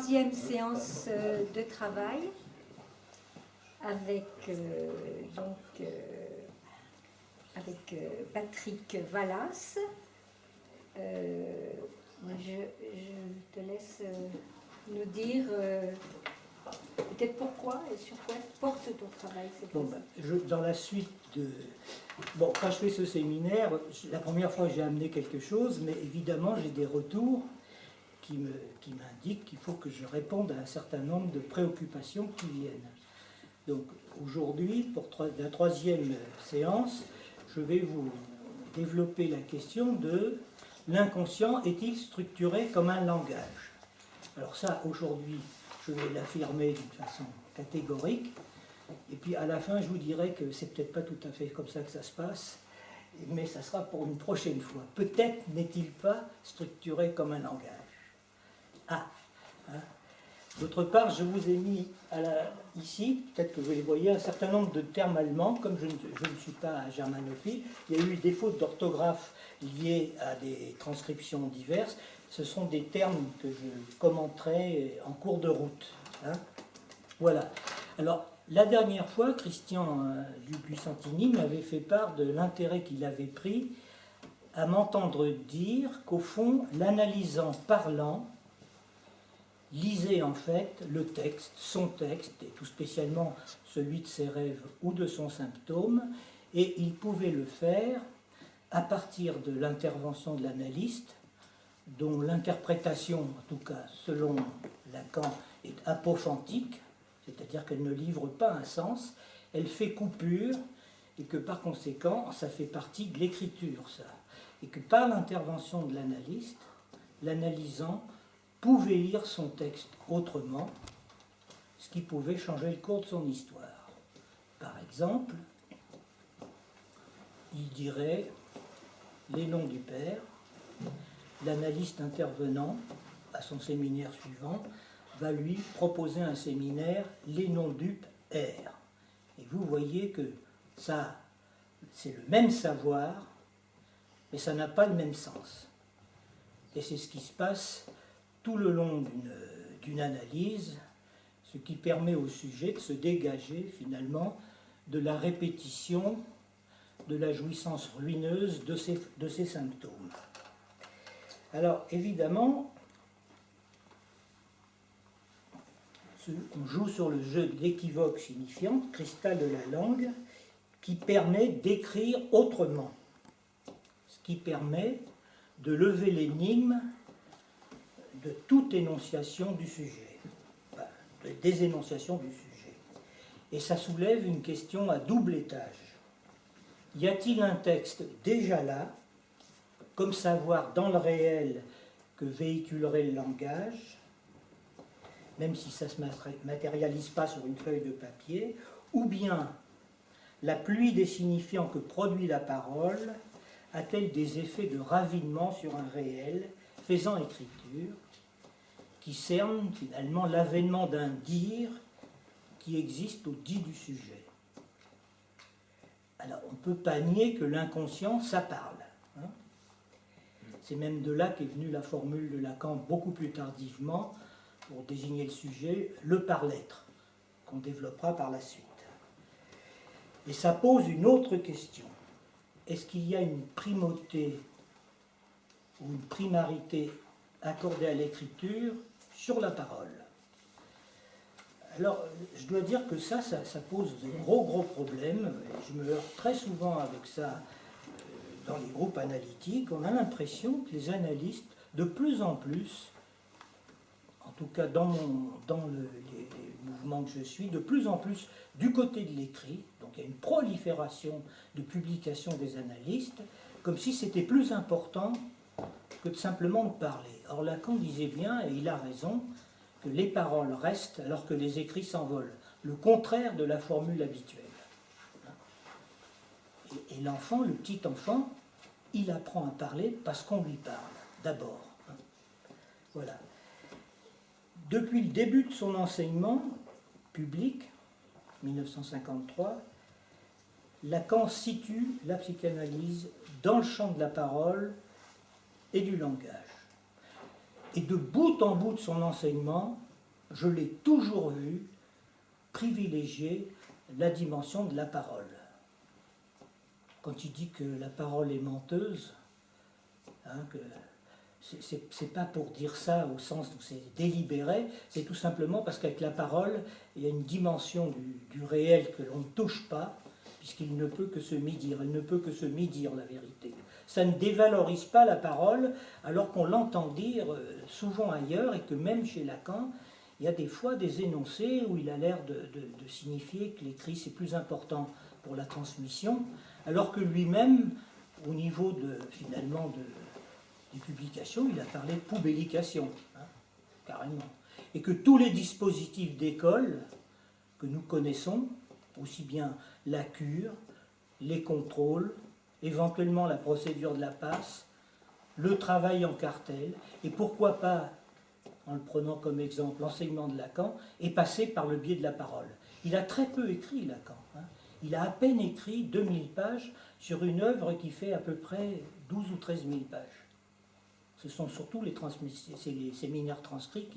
troisième séance de travail avec, avec Patrick Vallas. Je te laisse nous dire peut-être pourquoi et sur quoi porte ton travail. Dans la suite de... Bon, quand je fais ce séminaire, la première fois j'ai amené quelque chose, mais évidemment j'ai des retours qui m'indiquent qu'il faut que je réponde à un certain nombre de préoccupations qui viennent. Donc aujourd'hui, pour la troisième séance, je vais vous développer la question de l'inconscient est-il structuré comme un langage? Alors ça, aujourd'hui, je vais l'affirmer d'une façon catégorique, et puis à la fin, je vous dirai que c'est peut-être pas tout à fait comme ça que ça se passe, mais ça sera pour une prochaine fois. Peut-être n'est-il pas structuré comme un langage. Ah, hein. D'autre part, je vous ai mis ici, peut-être que vous les voyez, un certain nombre de termes allemands. Comme je ne suis pas germanophile, il y a eu des fautes d'orthographe liées à des transcriptions diverses. Ce sont des termes que je commenterai en cours de route. Hein. Voilà. Alors, la dernière fois, Christian Dupuytrentin m'avait fait part de l'intérêt qu'il avait pris à m'entendre dire qu'au fond, l'analysant parlant, lisait en fait le texte, son texte, et tout spécialement celui de ses rêves ou de son symptôme, et il pouvait le faire à partir de l'intervention de l'analyste, dont l'interprétation, en tout cas selon Lacan, est apophantique, c'est-à-dire qu'elle ne livre pas un sens, elle fait coupure, et que par conséquent, ça fait partie de l'écriture, ça. Et que par l'intervention de l'analyste, l'analysant pouvait lire son texte autrement, ce qui pouvait changer le cours de son histoire. Par exemple, il dirait les noms du père, l'analyste intervenant à son séminaire suivant va lui proposer un séminaire les noms du père. Et vous voyez que ça, c'est le même savoir, mais ça n'a pas le même sens. Et c'est ce qui se passe tout le long d'une analyse, ce qui permet au sujet de se dégager finalement de la répétition de la jouissance ruineuse de ses symptômes. Alors évidemment, on joue sur le jeu de l'équivoque signifiant, cristal de la langue, qui permet d'écrire autrement, ce qui permet de lever l'énigme de toute énonciation du sujet, enfin, de désénonciation du sujet. Et ça soulève une question à double étage. Y a-t-il un texte déjà là, comme savoir dans le réel que véhiculerait le langage, même si ça ne se matérialise pas sur une feuille de papier, ou bien la pluie des signifiants que produit la parole a-t-elle des effets de ravinement sur un réel, faisant écriture, qui cerne finalement l'avènement d'un dire qui existe au dit du sujet. Alors, on ne peut pas nier que l'inconscient, ça parle. Hein. C'est même de là qu'est venue la formule de Lacan beaucoup plus tardivement, pour désigner le sujet, le par-l'être, qu'on développera par la suite. Et ça pose une autre question. Est-ce qu'il y a une primauté ou une primarité accordée à l'écriture sur la parole? Alors, je dois dire que ça pose de gros problèmes. Je me heurte très souvent avec ça dans les groupes analytiques. On a l'impression que les analystes, de plus en plus, en tout cas dans les mouvements que je suis, de plus en plus du côté de l'écrit, donc il y a une prolifération de publications des analystes, comme si c'était plus important que de simplement de parler. Or Lacan disait bien, et il a raison, que les paroles restent alors que les écrits s'envolent, le contraire de la formule habituelle. Et l'enfant, le petit enfant, il apprend à parler parce qu'on lui parle, d'abord. Voilà. Depuis le début de son enseignement public, 1953, Lacan situe la psychanalyse dans le champ de la parole et du langage. Et de bout en bout de son enseignement, je l'ai toujours vu privilégier la dimension de la parole. Quand il dit que la parole est menteuse, hein, que c'est pas pour dire ça au sens où c'est délibéré, c'est tout simplement parce qu'avec la parole, il y a une dimension du réel que l'on ne touche pas, puisqu'il ne peut que se mi-dire, elle ne peut que se mi-dire la vérité. Ça ne dévalorise pas la parole, alors qu'on l'entend dire souvent ailleurs, et que même chez Lacan, il y a des fois des énoncés où il a l'air de signifier que l'écrit c'est plus important pour la transmission, alors que lui-même, au niveau finalement des publications, il a parlé de poubellication, hein, carrément. Et que tous les dispositifs d'école que nous connaissons, aussi bien la cure, les contrôles, éventuellement la procédure de la passe, le travail en cartel, et pourquoi pas, en le prenant comme exemple, l'enseignement de Lacan, est passé par le biais de la parole. Il a très peu écrit, Lacan. Hein. Il a à peine écrit 2000 pages sur une œuvre qui fait à peu près 12 ou 13 000 pages. Ce sont surtout les séminaires transcrits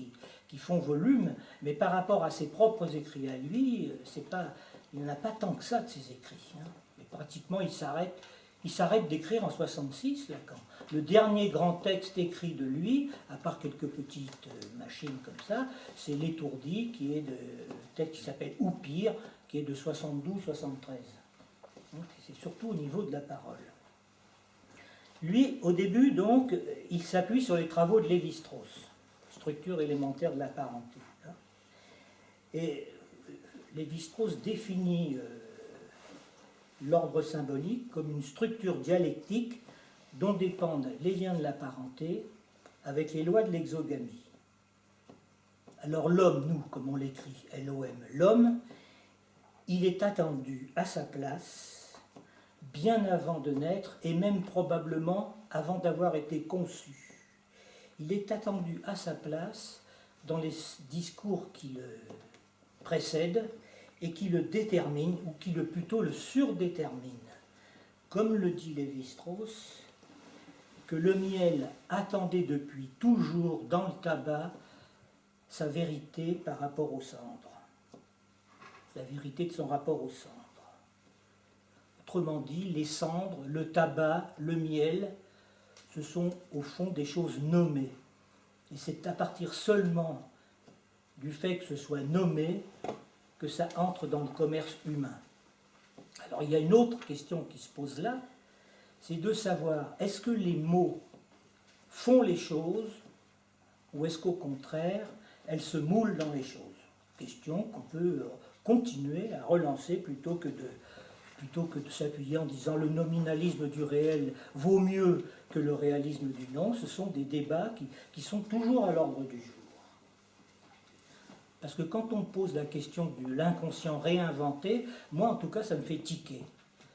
qui font volume, mais par rapport à ses propres écrits à lui, il n'y en a pas tant que ça de ses écrits. Hein. Mais pratiquement, il s'arrête d'écrire en 66, Lacan. Le dernier grand texte écrit de lui, à part quelques petites machines comme ça, c'est L'Étourdi, qui est de texte qui s'appelle Ou pire, qui est de 72-73. C'est surtout au niveau de la parole. Lui, au début, donc, il s'appuie sur les travaux de Lévi-Strauss, structure élémentaire de la parenté. Et Lévi-Strauss définit l'ordre symbolique comme une structure dialectique dont dépendent les liens de la parenté avec les lois de l'exogamie. Alors l'homme, nous, comme on l'écrit, L-O-M, l'homme, il est attendu à sa place bien avant de naître, et même probablement avant d'avoir été conçu. Il est attendu à sa place dans les discours qui le précèdent et qui le déterminent, ou qui plutôt le surdéterminent. Comme le dit Lévi-Strauss, que le miel attendait depuis toujours dans le tabac sa vérité par rapport aux cendres. La vérité de son rapport aux cendres. Autrement dit, les cendres, le tabac, le miel, ce sont au fond des choses nommées. Et c'est à partir seulement du fait que ce soit nommé que ça entre dans le commerce humain. Alors il y a une autre question qui se pose là, c'est de savoir, est-ce que les mots font les choses ou est-ce qu'au contraire, elles se moulent dans les choses? Question qu'on peut continuer à relancer plutôt que de s'appuyer en disant le nominalisme du réel vaut mieux que le réalisme du non. Ce sont des débats qui sont toujours à l'ordre du jour. Parce que quand on pose la question de l'inconscient réinventé, moi en tout cas ça me fait tiquer.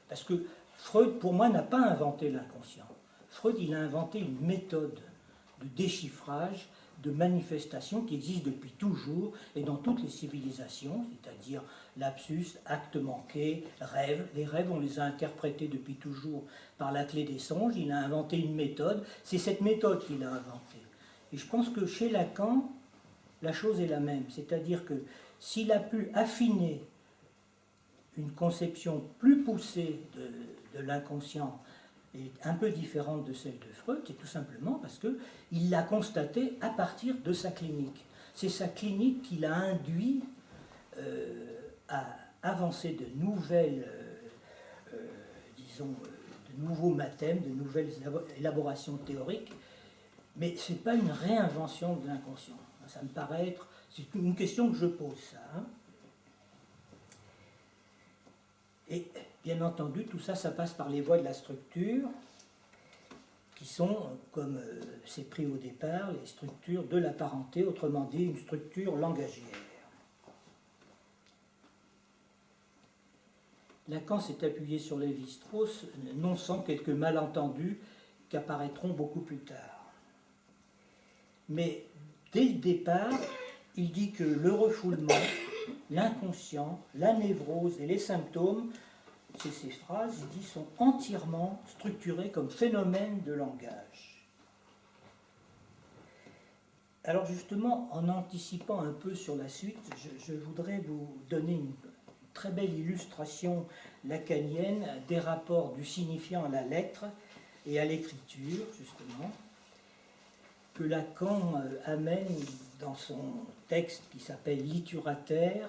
Parce que Freud, pour moi, n'a pas inventé l'inconscient. Freud, il a inventé une méthode de déchiffrage, de manifestation qui existe depuis toujours et dans toutes les civilisations, c'est-à-dire lapsus, acte manqué, rêve. Les rêves, on les a interprétés depuis toujours par la clé des songes. Il a inventé une méthode. C'est cette méthode qu'il a inventée. Et je pense que chez Lacan, la chose est la même. C'est-à-dire que s'il a pu affiner une conception plus poussée de l'inconscient et un peu différente de celle de Freud, c'est tout simplement parce qu'il l'a constaté à partir de sa clinique. C'est sa clinique qui l'a induit à avancer de nouvelles, de nouveaux mathèmes, de nouvelles élaborations théoriques, mais ce n'est pas une réinvention de l'inconscient. Ça me paraît être... C'est une question que je pose, ça. Hein. Et bien entendu, tout ça, ça passe par les voies de la structure, qui sont, comme c'est pris au départ, les structures de la parenté, autrement dit, une structure langagière. Lacan s'est appuyé sur Lévi-Strauss, non sans quelques malentendus qui apparaîtront beaucoup plus tard. Mais dès le départ, il dit que le refoulement, l'inconscient, la névrose et les symptômes, c'est ces phrases, il dit, sont entièrement structurés comme phénomènes de langage. Alors justement, en anticipant un peu sur la suite, je voudrais vous donner une très belle illustration lacanienne des rapports du signifiant à la lettre et à l'écriture, justement, que Lacan amène dans son texte qui s'appelle Liturater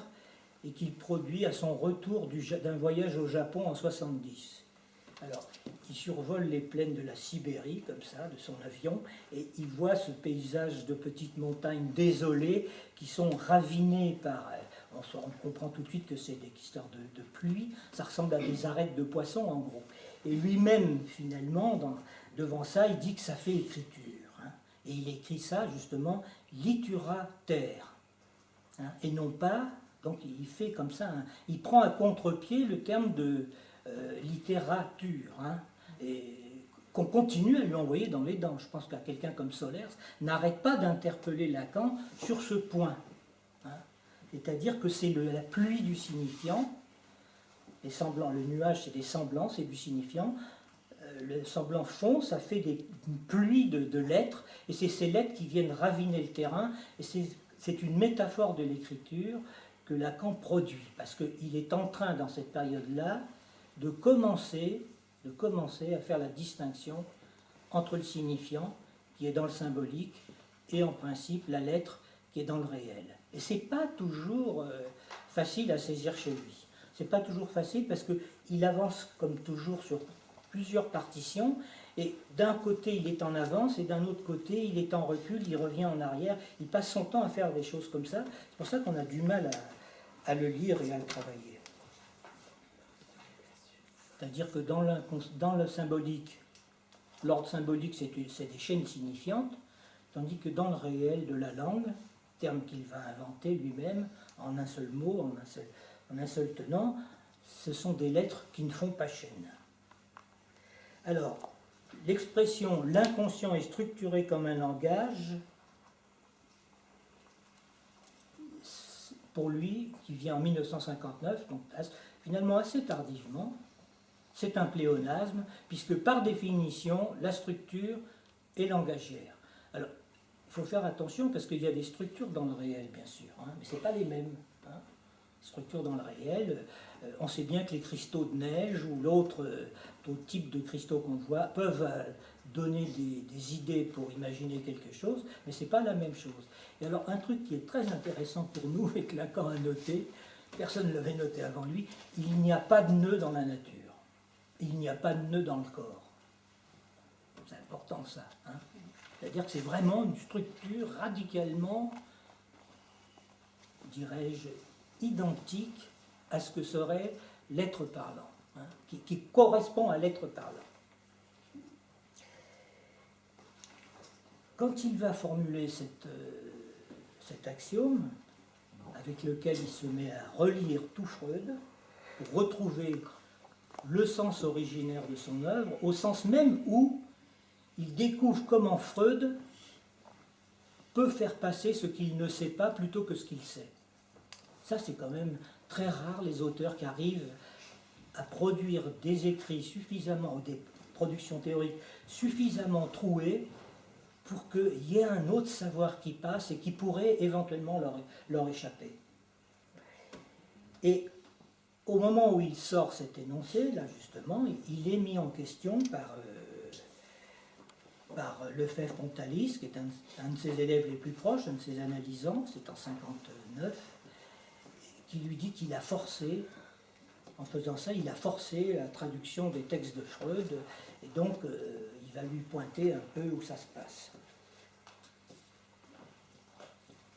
et qu'il produit à son retour d'un voyage au Japon en 70. Alors, il survole les plaines de la Sibérie, comme ça, de son avion, et il voit ce paysage de petites montagnes désolées qui sont ravinées par... On comprend tout de suite que c'est des histoires de pluie, ça ressemble à des arêtes de poissons, en gros. Et lui-même, finalement, devant ça, il dit que ça fait écriture. Hein, et il écrit ça, justement, liturater. Hein, et non pas... Donc il fait comme ça, il prend à contre-pied le terme de littérature, hein, et qu'on continue à lui envoyer dans les dents. Je pense qu'à quelqu'un comme Solers n'arrête pas d'interpeller Lacan sur ce point. Hein. C'est-à-dire que c'est la pluie du signifiant, les semblants, le nuage c'est des semblants, c'est du signifiant, le semblant fond, ça fait une pluie de lettres, et c'est ces lettres qui viennent raviner le terrain, et c'est une métaphore de l'écriture que Lacan produit, parce qu'il est en train, dans cette période-là, de commencer à faire la distinction entre le signifiant, qui est dans le symbolique, et en principe la lettre, qui est dans le réel. Et ce n'est pas toujours facile à saisir chez lui. Ce n'est pas toujours facile parce qu'il avance, comme toujours, sur plusieurs partitions, et d'un côté il est en avance, et d'un autre côté il est en recul, il revient en arrière, il passe son temps à faire des choses comme ça. C'est pour ça qu'on a du mal à le lire et à le travailler. C'est-à-dire que dans le symbolique, l'ordre symbolique, c'est des chaînes signifiantes, tandis que dans le réel de la langue, terme qu'il va inventer lui-même, en un seul mot, en un seul tenant, ce sont des lettres qui ne font pas chaîne. Alors, l'expression « l'inconscient est structuré comme un langage », pour lui, qui vient en 1959, donc finalement assez tardivement, c'est un pléonasme, puisque par définition, la structure est langagière. Alors, il faut faire attention, parce qu'il y a des structures dans le réel, bien sûr, hein, mais ce n'est pas les mêmes. Hein. Structures dans le réel, on sait bien que les cristaux de neige ou l'autre type de cristaux qu'on voit peuvent donner des idées pour imaginer quelque chose, mais ce n'est pas la même chose. Et alors, un truc qui est très intéressant pour nous, et que Lacan a noté, personne ne l'avait noté avant lui, il n'y a pas de nœud dans la nature. Il n'y a pas de nœud dans le corps. C'est important ça. Hein. C'est-à-dire que c'est vraiment une structure radicalement, dirais-je, identique à ce que serait l'être parlant, hein, qui correspond à l'être parlant. Quand il va formuler cet axiome, avec lequel il se met à relire tout Freud, pour retrouver le sens originaire de son œuvre, au sens même où il découvre comment Freud peut faire passer ce qu'il ne sait pas plutôt que ce qu'il sait. Ça, c'est quand même très rare, les auteurs qui arrivent à produire des écrits suffisamment, ou des productions théoriques suffisamment trouées pour qu'il y ait un autre savoir qui passe et qui pourrait éventuellement leur échapper. Et au moment où il sort cet énoncé, là justement, il est mis en question par Lefebvre-Pontalis, qui est un de ses élèves les plus proches, un de ses analysants, c'est en 1959, qui lui dit qu'il a forcé, en faisant ça, il a forcé la traduction des textes de Freud, et donc il va lui pointer un peu où ça se passe.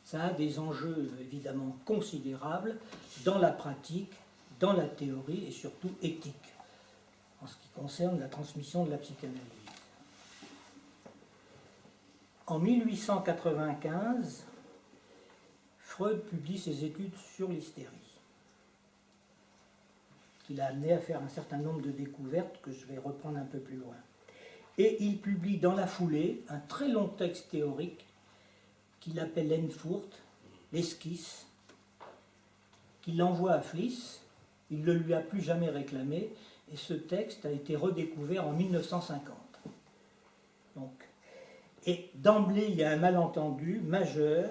Ça a des enjeux évidemment considérables dans la pratique, dans la théorie et surtout éthique, en ce qui concerne la transmission de la psychanalyse. En 1895, Freud publie ses études sur l'hystérie, qui l'a amené à faire un certain nombre de découvertes que je vais reprendre un peu plus loin. Et il publie dans la foulée un très long texte théorique qu'il appelle l'Enfurt, l'esquisse, qu'il envoie à Fliss. Il ne le lui a plus jamais réclamé, et ce texte a été redécouvert en 1950. Donc, Et d'emblée, il y a un malentendu majeur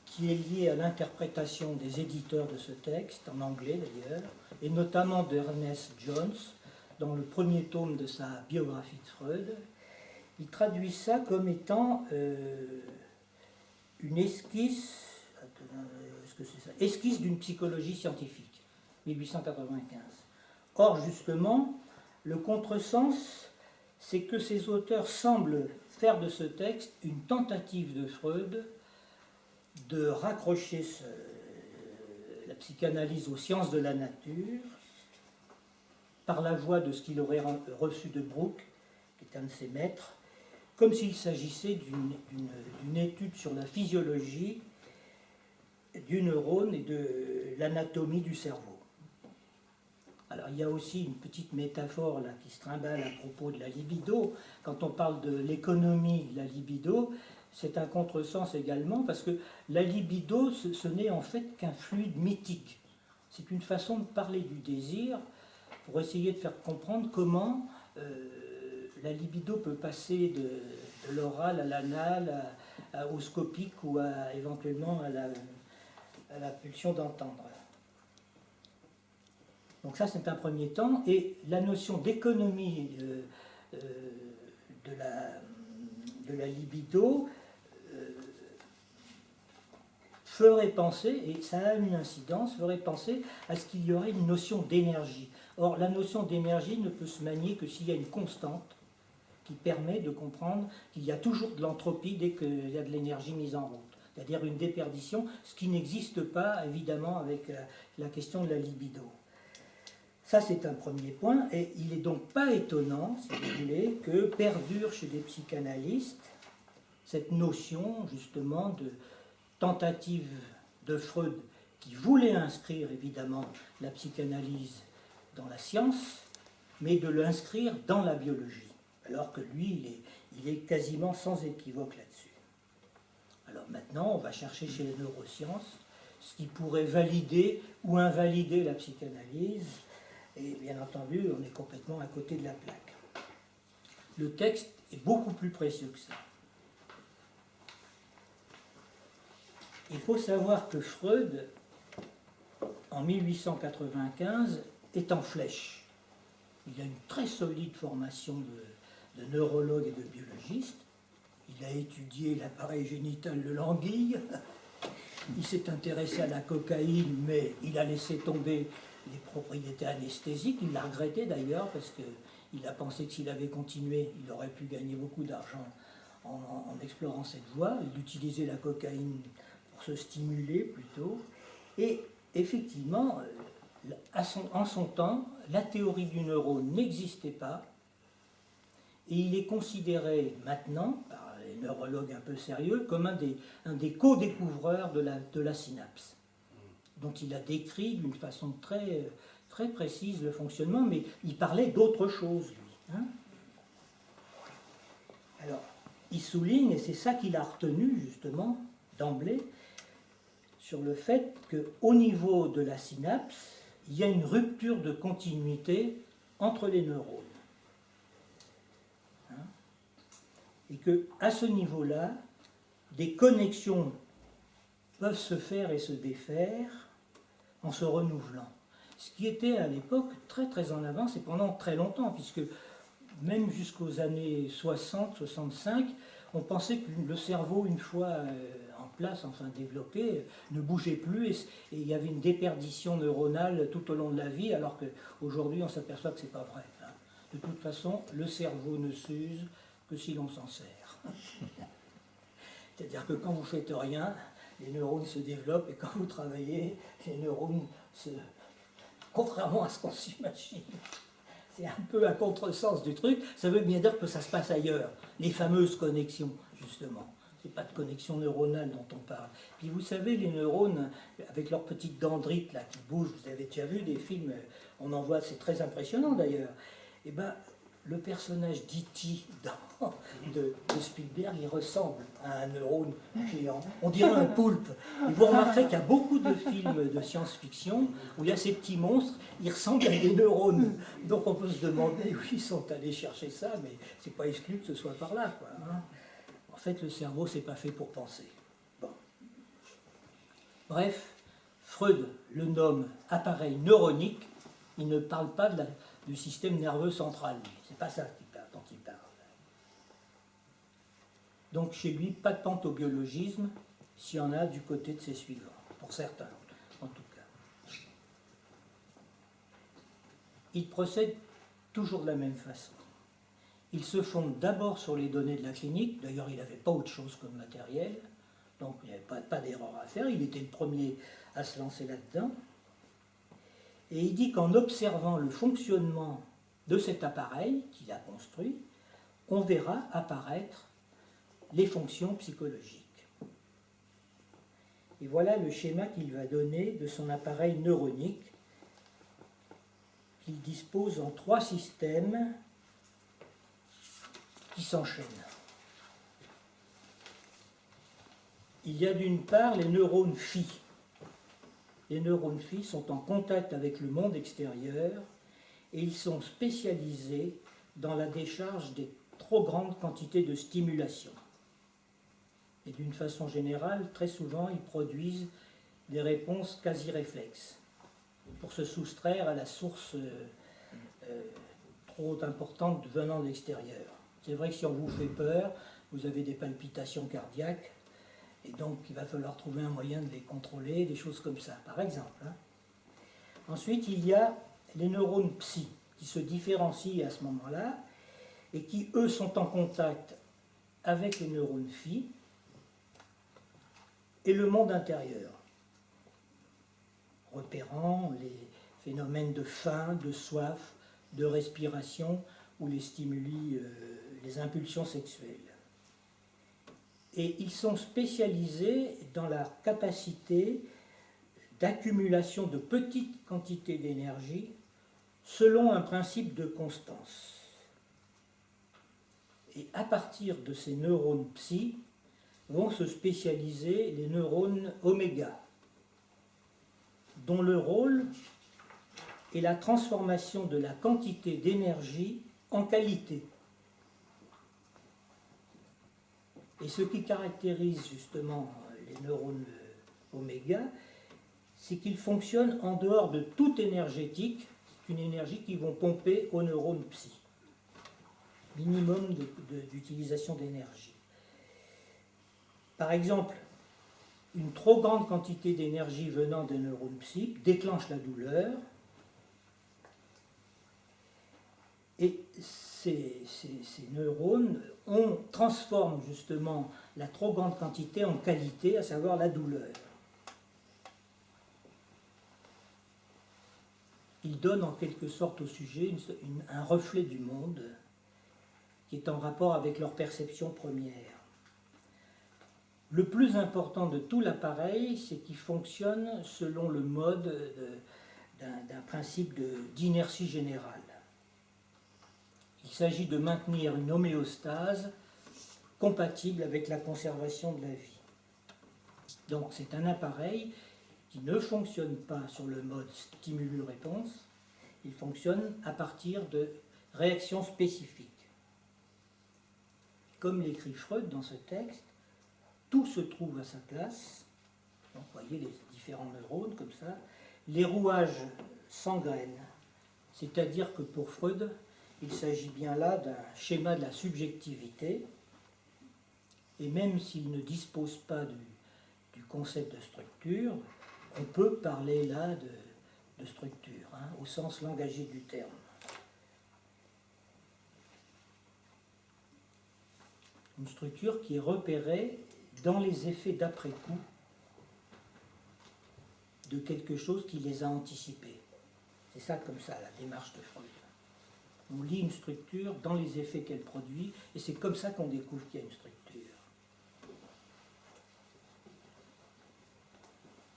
qui est lié à l'interprétation des éditeurs de ce texte, en anglais d'ailleurs, et notamment d'Ernest Jones, dans le premier tome de sa biographie de Freud. Il traduit ça comme étant une esquisse, est-ce que c'est ça, esquisse d'une psychologie scientifique, 1895. Or, justement, le contresens, c'est que ces auteurs semblent faire de ce texte une tentative de Freud de raccrocher la psychanalyse aux sciences de la nature par la voie de ce qu'il aurait reçu de Brooke, qui est un de ses maîtres, comme s'il s'agissait d'une étude sur la physiologie du neurone et de l'anatomie du cerveau. Alors il y a aussi une petite métaphore là, qui se trimballe à propos de la libido. Quand on parle de l'économie de la libido, c'est un contresens également, parce que la libido, ce n'est en fait qu'un fluide mythique. C'est une façon de parler du désir pour essayer de faire comprendre comment la libido peut passer de l'oral à l'anal, au scopique ou éventuellement à la pulsion d'entendre. Donc ça, c'est un premier temps. Et la notion d'économie de la libido ferait penser, et ça a une incidence, ferait penser à ce qu'il y aurait une notion d'énergie. Or, la notion d'énergie ne peut se manier que s'il y a une constante qui permet de comprendre qu'il y a toujours de l'entropie dès qu'il y a de l'énergie mise en route, c'est-à-dire une déperdition, ce qui n'existe pas, évidemment, avec la question de la libido. Ça, c'est un premier point, et il n'est donc pas étonnant, si vous voulez, que perdure chez les psychanalystes cette notion, justement, de tentative de Freud qui voulait inscrire, évidemment, la psychanalyse dans la science, mais de l'inscrire dans la biologie, alors que lui, il est quasiment sans équivoque là-dessus. Alors maintenant, on va chercher chez les neurosciences ce qui pourrait valider ou invalider la psychanalyse, et bien entendu, on est complètement à côté de la plaque. Le texte est beaucoup plus précieux que ça. Il faut savoir que Freud, en 1895, est en flèche. Il a une très solide formation de neurologue et de biologiste. Il a étudié l'appareil génital de l'anguille. Il s'est intéressé à la cocaïne, mais il a laissé tomber les propriétés anesthésiques. Il l'a regretté d'ailleurs, parce qu'il a pensé que s'il avait continué, il aurait pu gagner beaucoup d'argent en explorant cette voie. Il utilisait la cocaïne pour se stimuler plutôt. Et effectivement, en son temps, la théorie du neurone n'existait pas, et il est considéré maintenant, par les neurologues un peu sérieux, comme un des co-découvreurs de la synapse, dont il a décrit d'une façon très, très précise le fonctionnement, mais il parlait d'autre chose, lui. Hein. Alors, il souligne, et c'est ça qu'il a retenu justement d'emblée, sur le fait qu'au niveau de la synapse, il y a une rupture de continuité entre les neurones. Hein, et qu'à ce niveau-là, des connexions peuvent se faire et se défaire en se renouvelant. Ce qui était à l'époque très très en avance et pendant très longtemps, puisque même jusqu'aux années 60-65, on pensait que le cerveau, une fois en place, enfin développé, ne bougeait plus et il y avait une déperdition neuronale tout au long de la vie, alors qu'aujourd'hui on s'aperçoit que ce n'est pas vrai. Hein. De toute façon, le cerveau ne s'use que si l'on s'en sert. C'est-à-dire que quand vous ne faites rien, les neurones se développent et quand vous travaillez, les neurones se... Contrairement à ce qu'on s'imagine. C'est un peu un contresens du truc. Ça veut bien dire que ça se passe ailleurs. Les fameuses connexions, justement. Ce n'est pas de connexion neuronale dont on parle. Puis vous savez, les neurones, avec leurs petites dendrites là, qui bougent, vous avez déjà vu des films, on en voit, c'est très impressionnant d'ailleurs. Et bien, le personnage d'E.T. de Spielberg, il ressemble à un neurone géant. On dirait un poulpe. Et vous remarquerez qu'il y a beaucoup de films de science-fiction où il y a ces petits monstres, ils ressemblent à des neurones. Donc on peut se demander où ils sont allés chercher ça, mais c'est pas exclu que ce soit par là, quoi. Hein. En fait, le cerveau, c'est pas fait pour penser. Bon. Bref, Freud le nomme appareil neuronique. Il ne parle pas du système nerveux central. C'est pas ça dont il parle. Donc chez lui, pas de panthobiologisme, s'il y en a du côté de ses suivants, pour certains, en tout cas. Il procède toujours de la même façon. Il se fonde d'abord sur les données de la clinique, d'ailleurs il n'avait pas autre chose comme matériel, donc il n'y avait pas d'erreur à faire, il était le premier à se lancer là-dedans. Et il dit qu'en observant le fonctionnement de cet appareil qu'il a construit, on verra apparaître les fonctions psychologiques. Et voilà le schéma qu'il va donner de son appareil neuronique, qu'il dispose en 3 systèmes qui s'enchaînent. Il y a d'une part les neurones phi. Les neurones phi sont en contact avec le monde extérieur et ils sont spécialisés dans la décharge des trop grandes quantités de stimulation. Et d'une façon générale, très souvent, ils produisent des réponses quasi-réflexes pour se soustraire à la source trop importante venant de l'extérieur. C'est vrai que si on vous fait peur, vous avez des palpitations cardiaques, et donc il va falloir trouver un moyen de les contrôler, des choses comme ça, par exemple. Ensuite, il y a les neurones psi, qui se différencient à ce moment-là, et qui, eux, sont en contact avec les neurones phi et le monde intérieur, repérant les phénomènes de faim, de soif, de respiration ou les stimuli, les impulsions sexuelles. Et ils sont spécialisés dans la capacité d'accumulation de petites quantités d'énergie selon un principe de constance. Et à partir de ces neurones psi vont se spécialiser les neurones oméga, dont le rôle est la transformation de la quantité d'énergie en qualité. Et ce qui caractérise justement les neurones oméga, c'est qu'ils fonctionnent en dehors de toute énergétique, c'est une énergie qu'ils vont pomper aux neurones psi. Minimum d'utilisation d'énergie. Par exemple, une trop grande quantité d'énergie venant des neurones psi déclenche la douleur, et ces neurones transforment justement la trop grande quantité en qualité, à savoir la douleur. Ils donnent en quelque sorte au sujet un reflet du monde qui est en rapport avec leur perception première. Le plus important de tout l'appareil, c'est qu'il fonctionne selon le mode d'un principe d'inertie générale. Il s'agit de maintenir une homéostase compatible avec la conservation de la vie. Donc c'est un appareil qui ne fonctionne pas sur le mode stimulus-réponse, il fonctionne à partir de réactions spécifiques. Comme l'écrit Freud dans ce texte, tout se trouve à sa place. Donc, vous voyez les différents neurones comme ça. Les rouages s'engrènent. C'est-à-dire que pour Freud, il s'agit bien là d'un schéma de la subjectivité. Et même s'il ne dispose pas du concept de structure, on peut parler là de structure, au sens langagé du terme. Une structure qui est repérée dans les effets d'après-coup de quelque chose qui les a anticipés. C'est ça comme ça, la démarche de Freud. On lit une structure dans les effets qu'elle produit, et c'est comme ça qu'on découvre qu'il y a une structure.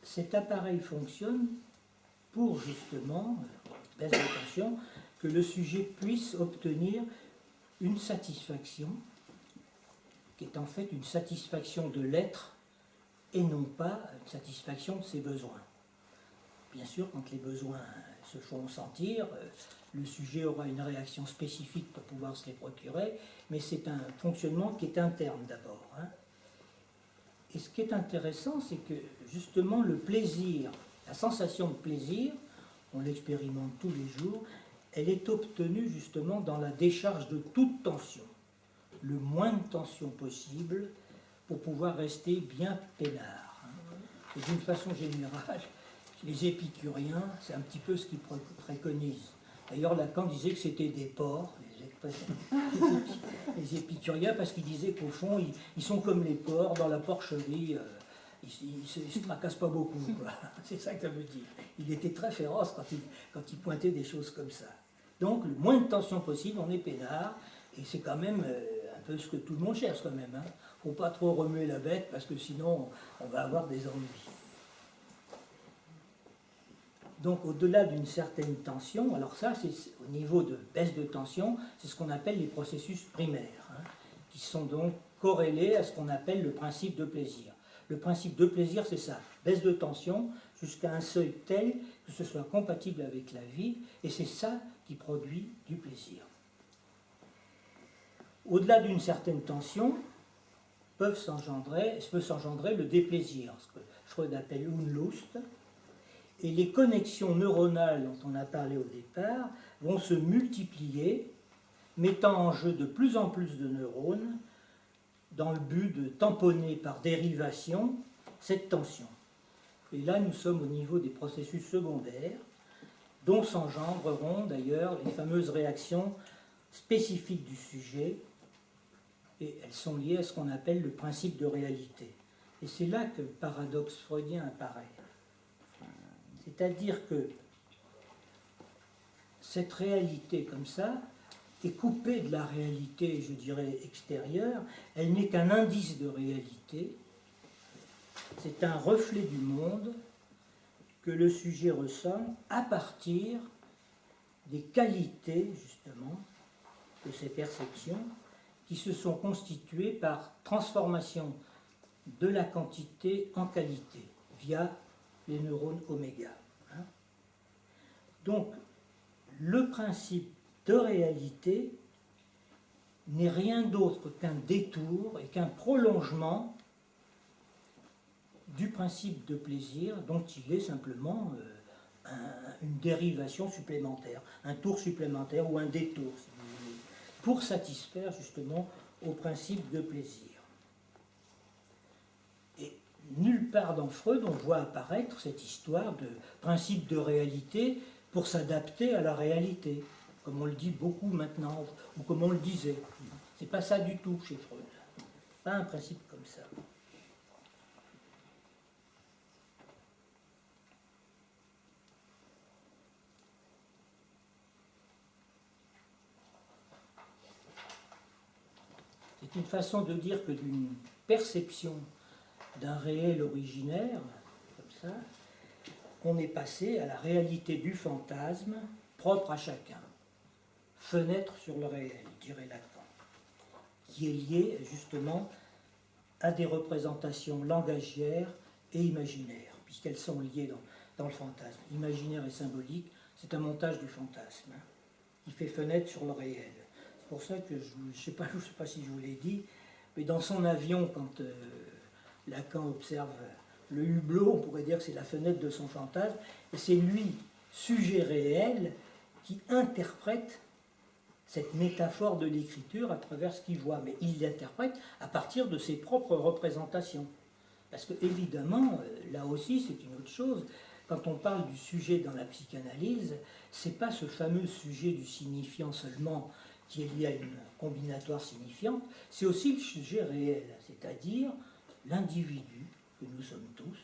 Cet appareil fonctionne pour justement, baisse d'attention, que le sujet puisse obtenir une satisfaction qui est en fait une satisfaction de l'être et non pas une satisfaction de ses besoins. Bien sûr, quand les besoins se font sentir, le sujet aura une réaction spécifique pour pouvoir se les procurer, mais c'est un fonctionnement qui est interne d'abord. Hein. Et ce qui est intéressant, c'est que justement le plaisir, la sensation de plaisir, on l'expérimente tous les jours, elle est obtenue justement dans la décharge de toute tension, le moins de tension possible pour pouvoir rester bien peinard. Hein. Et d'une façon générale, les épicuriens, c'est un petit peu ce qu'ils préconisent. D'ailleurs, Lacan disait que c'était des porcs, les épicuriens, parce qu'il disait qu'au fond, ils sont comme les porcs dans la porcherie, ils ne se tracassent pas beaucoup. C'est ça que ça veut dire. Il était très féroce quand il pointait des choses comme ça. Donc, le moins de tension possible, on est peinard, et c'est quand même un peu ce que tout le monde cherche quand même. Il ne faut pas trop remuer la bête, parce que sinon, on va avoir des ennuis. Donc au-delà d'une certaine tension, alors ça c'est au niveau de baisse de tension, c'est ce qu'on appelle les processus primaires, hein, qui sont donc corrélés à ce qu'on appelle le principe de plaisir. Le principe de plaisir c'est ça, baisse de tension jusqu'à un seuil tel que ce soit compatible avec la vie, et c'est ça qui produit du plaisir. Au-delà d'une certaine tension, peut s'engendrer le déplaisir, ce que Freud appelle Unlust. Et les connexions neuronales dont on a parlé au départ vont se multiplier, mettant en jeu de plus en plus de neurones dans le but de tamponner par dérivation cette tension. Et là, nous sommes au niveau des processus secondaires, dont s'engendreront d'ailleurs les fameuses réactions spécifiques du sujet, et elles sont liées à ce qu'on appelle le principe de réalité. Et c'est là que le paradoxe freudien apparaît. C'est-à-dire que cette réalité comme ça est coupée de la réalité, je dirais, extérieure. Elle n'est qu'un indice de réalité. C'est un reflet du monde que le sujet ressent à partir des qualités, justement, de ces perceptions qui se sont constituées par transformation de la quantité en qualité, via les neurones oméga. Donc, le principe de réalité n'est rien d'autre qu'un détour et qu'un prolongement du principe de plaisir dont il est simplement une dérivation supplémentaire, un tour supplémentaire ou un détour, si vous voulez, pour satisfaire justement au principe de plaisir. Et nulle part dans Freud on voit apparaître cette histoire de principe de réalité pour s'adapter à la réalité, comme on le dit beaucoup maintenant, ou comme on le disait. C'est pas ça du tout chez Freud. Pas un principe comme ça. C'est une façon de dire que d'une perception d'un réel originaire, comme ça, on est passé à la réalité du fantasme propre à chacun. Fenêtre sur le réel, dirait Lacan, qui est lié justement à des représentations langagières et imaginaires, puisqu'elles sont liées dans le fantasme. Imaginaire et symbolique, c'est un montage du fantasme, qui fait fenêtre sur le réel. C'est pour ça que je ne sais pas si je vous l'ai dit, mais dans son avion, quand Lacan observe le hublot, on pourrait dire que c'est la fenêtre de son fantasme, et c'est lui, sujet réel, qui interprète cette métaphore de l'écriture à travers ce qu'il voit. Mais il l'interprète à partir de ses propres représentations. Parce que, évidemment, là aussi, c'est une autre chose. Quand on parle du sujet dans la psychanalyse, c'est pas ce fameux sujet du signifiant seulement qui est lié à une combinatoire signifiante, c'est aussi le sujet réel, c'est-à-dire l'individu que nous sommes tous.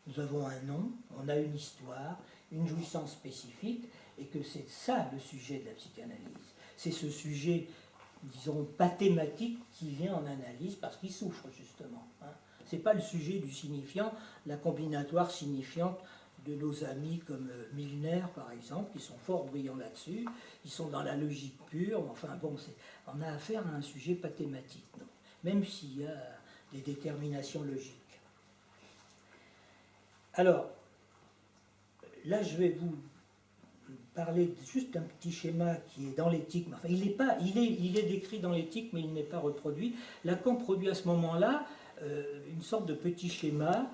Nous avons un nom, on a une histoire, une jouissance spécifique, et que c'est ça le sujet de la psychanalyse. C'est ce sujet, disons, pathématique qui vient en analyse parce qu'il souffre, justement. Ce n'est pas le sujet du signifiant, la combinatoire signifiante de nos amis comme Milner, par exemple, qui sont fort brillants là-dessus. Ils sont dans la logique pure, mais enfin bon, on a affaire à un sujet pathématique, donc, même s'il y a des déterminations logiques. Alors, là, je vais vous parler juste d'un petit schéma qui est dans l'éthique. Enfin, il est décrit dans l'éthique, mais il n'est pas reproduit. Lacan produit à ce moment-là une sorte de petit schéma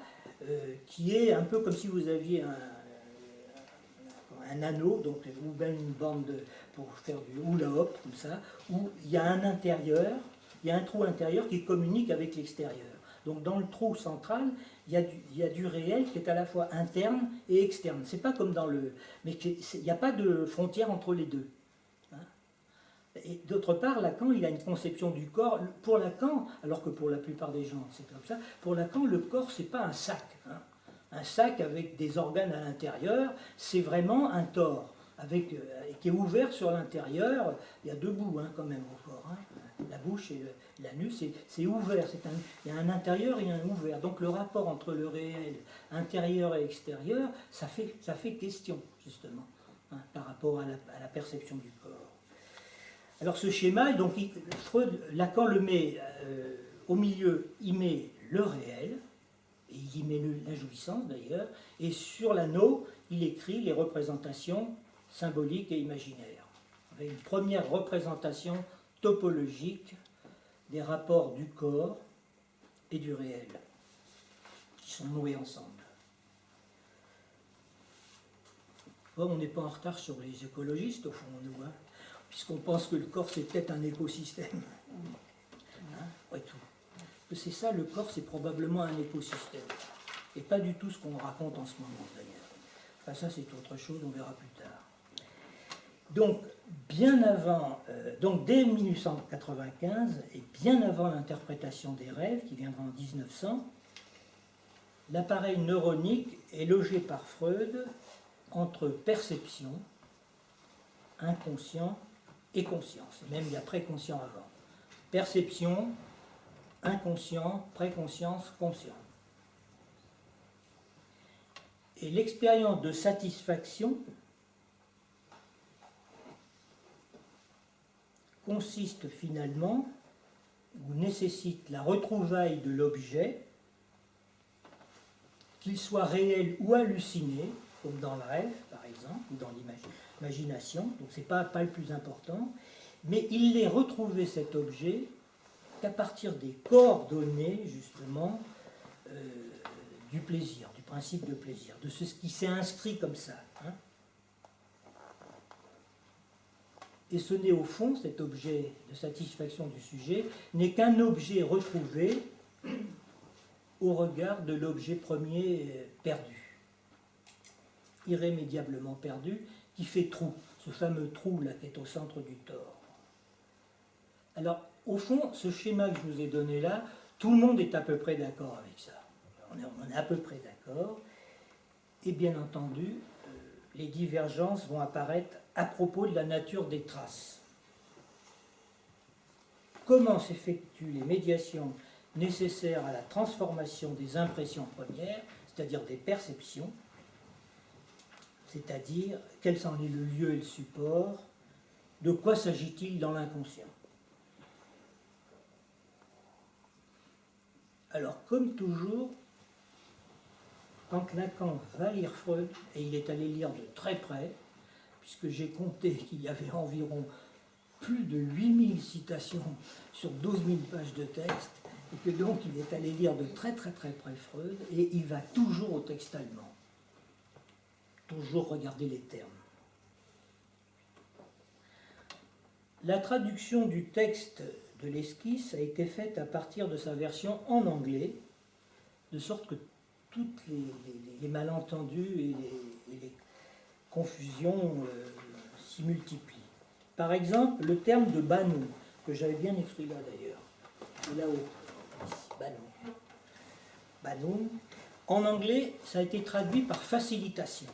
qui est un peu comme si vous aviez un anneau, donc, ou bien une bande pour faire du hula hop, comme ça, où il y a un intérieur, il y a un trou intérieur qui communique avec l'extérieur. Donc dans le trou central, il y a du réel qui est à la fois interne et externe. C'est pas comme dans le... Mais il n'y a pas de frontière entre les deux. Hein. Et d'autre part, Lacan, il a une conception du corps. Pour Lacan, alors que pour la plupart des gens, c'est comme ça, pour Lacan, le corps, c'est pas un sac. Hein. Un sac avec des organes à l'intérieur, c'est vraiment un tore, qui est ouvert sur l'intérieur. Il y a deux bouts quand même au corps. Hein. La bouche et l'anus, c'est ouvert. Il y a un intérieur et un ouvert. Donc le rapport entre le réel intérieur et extérieur, ça fait question, justement, par rapport à la perception du corps. Alors ce schéma, donc Lacan le met au milieu, il met le réel, et il y met la jouissance d'ailleurs, et sur l'anneau, il écrit les représentations symboliques et imaginaires. Avec une première représentation topologique des rapports du corps et du réel, qui sont noués ensemble. Bon, on n'est pas en retard sur les écologistes, au fond, nous, hein, puisqu'on pense que le corps, c'est peut-être un écosystème. Hein, après tout. C'est ça, le corps, c'est probablement un écosystème. Et pas du tout ce qu'on raconte en ce moment, d'ailleurs. Enfin, ça, c'est autre chose, on verra plus tard. Donc, bien avant, donc dès 1895, et bien avant l'interprétation des rêves, qui viendra en 1900, l'appareil neuronique est logé par Freud entre perception, inconscient et conscience. Même il y a préconscient avant. Perception, inconscient, préconscience, conscient. Et l'expérience de satisfaction consiste finalement, ou nécessite la retrouvaille de l'objet, qu'il soit réel ou halluciné, comme dans le rêve par exemple, ou dans l'imagination, donc ce n'est pas le plus important, mais il n'est retrouvé cet objet qu'à partir des coordonnées, justement, du plaisir, du principe de plaisir, de ce qui s'est inscrit comme ça. Hein. Et ce n'est au fond, cet objet de satisfaction du sujet, n'est qu'un objet retrouvé au regard de l'objet premier perdu, irrémédiablement perdu, qui fait trou, ce fameux trou-là qui est au centre du tore. Alors, au fond, ce schéma que je vous ai donné là, tout le monde est à peu près d'accord avec ça. On est à peu près d'accord. Et bien entendu, les divergences vont apparaître à propos de la nature des traces. Comment s'effectuent les médiations nécessaires à la transformation des impressions premières, c'est-à-dire des perceptions, c'est-à-dire quels sont le lieu et le support, de quoi s'agit-il dans l'inconscient? Alors, comme toujours, quand Lacan va lire Freud, et il est allé lire de très près, puisque j'ai compté qu'il y avait environ plus de 8000 citations sur 12 000 pages de texte, et que donc il est allé lire de très très très près Freud, et il va toujours au texte allemand, toujours regarder les termes. La traduction du texte de l'esquisse a été faite à partir de sa version en anglais, de sorte que toutes les malentendus et les confusions s'y multiplient. Par exemple, le terme de banou, que j'avais bien écrit là d'ailleurs, là-haut, banou. Banou. En anglais, ça a été traduit par facilitation,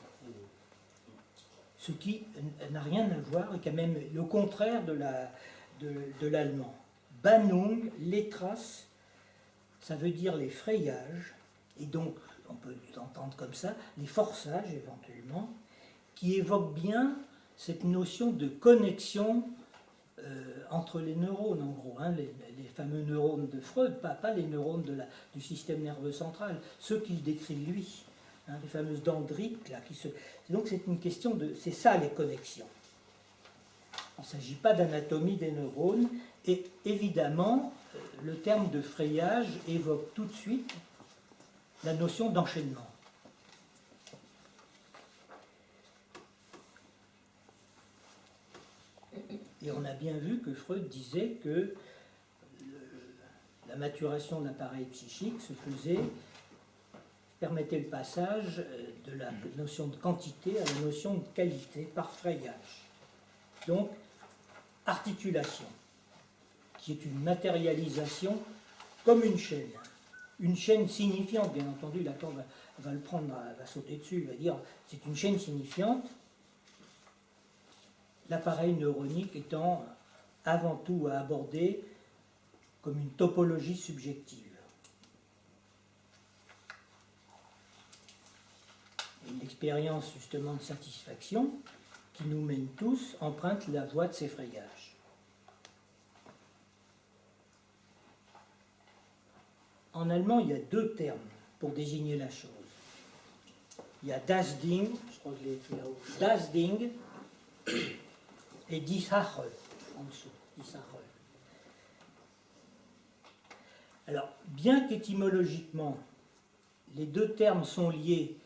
ce qui n'a rien à voir, et qui est même le contraire de l'allemand. Banung, les traces, ça veut dire les frayages, et donc on peut entendre comme ça, les forçages éventuellement, qui évoquent bien cette notion de connexion entre les neurones, en gros, hein, les fameux neurones de Freud, pas les neurones du système nerveux central, ceux qu'il décrit lui, hein, les fameuses dendrites là, donc c'est une question de, c'est ça les connexions. Il ne s'agit pas d'anatomie des neurones, et évidemment, le terme de frayage évoque tout de suite la notion d'enchaînement. Et on a bien vu que Freud disait que la maturation de l'appareil psychique permettait le passage de la notion de quantité à la notion de qualité par frayage. Donc, articulation, qui est une matérialisation comme une chaîne signifiante, bien entendu. Lacan va le prendre, va sauter dessus, il va dire c'est une chaîne signifiante, l'appareil neuronique étant avant tout à aborder comme une topologie subjective. Et l'expérience justement de satisfaction qui nous mène tous emprunte la voie de ces frayages. En allemand, il y a deux termes pour désigner la chose. Il y a das Ding, je crois que je l'ai écrit là-haut, das Ding et die Sache en dessous, die Sache. Alors, bien qu'étymologiquement, les deux termes sont liés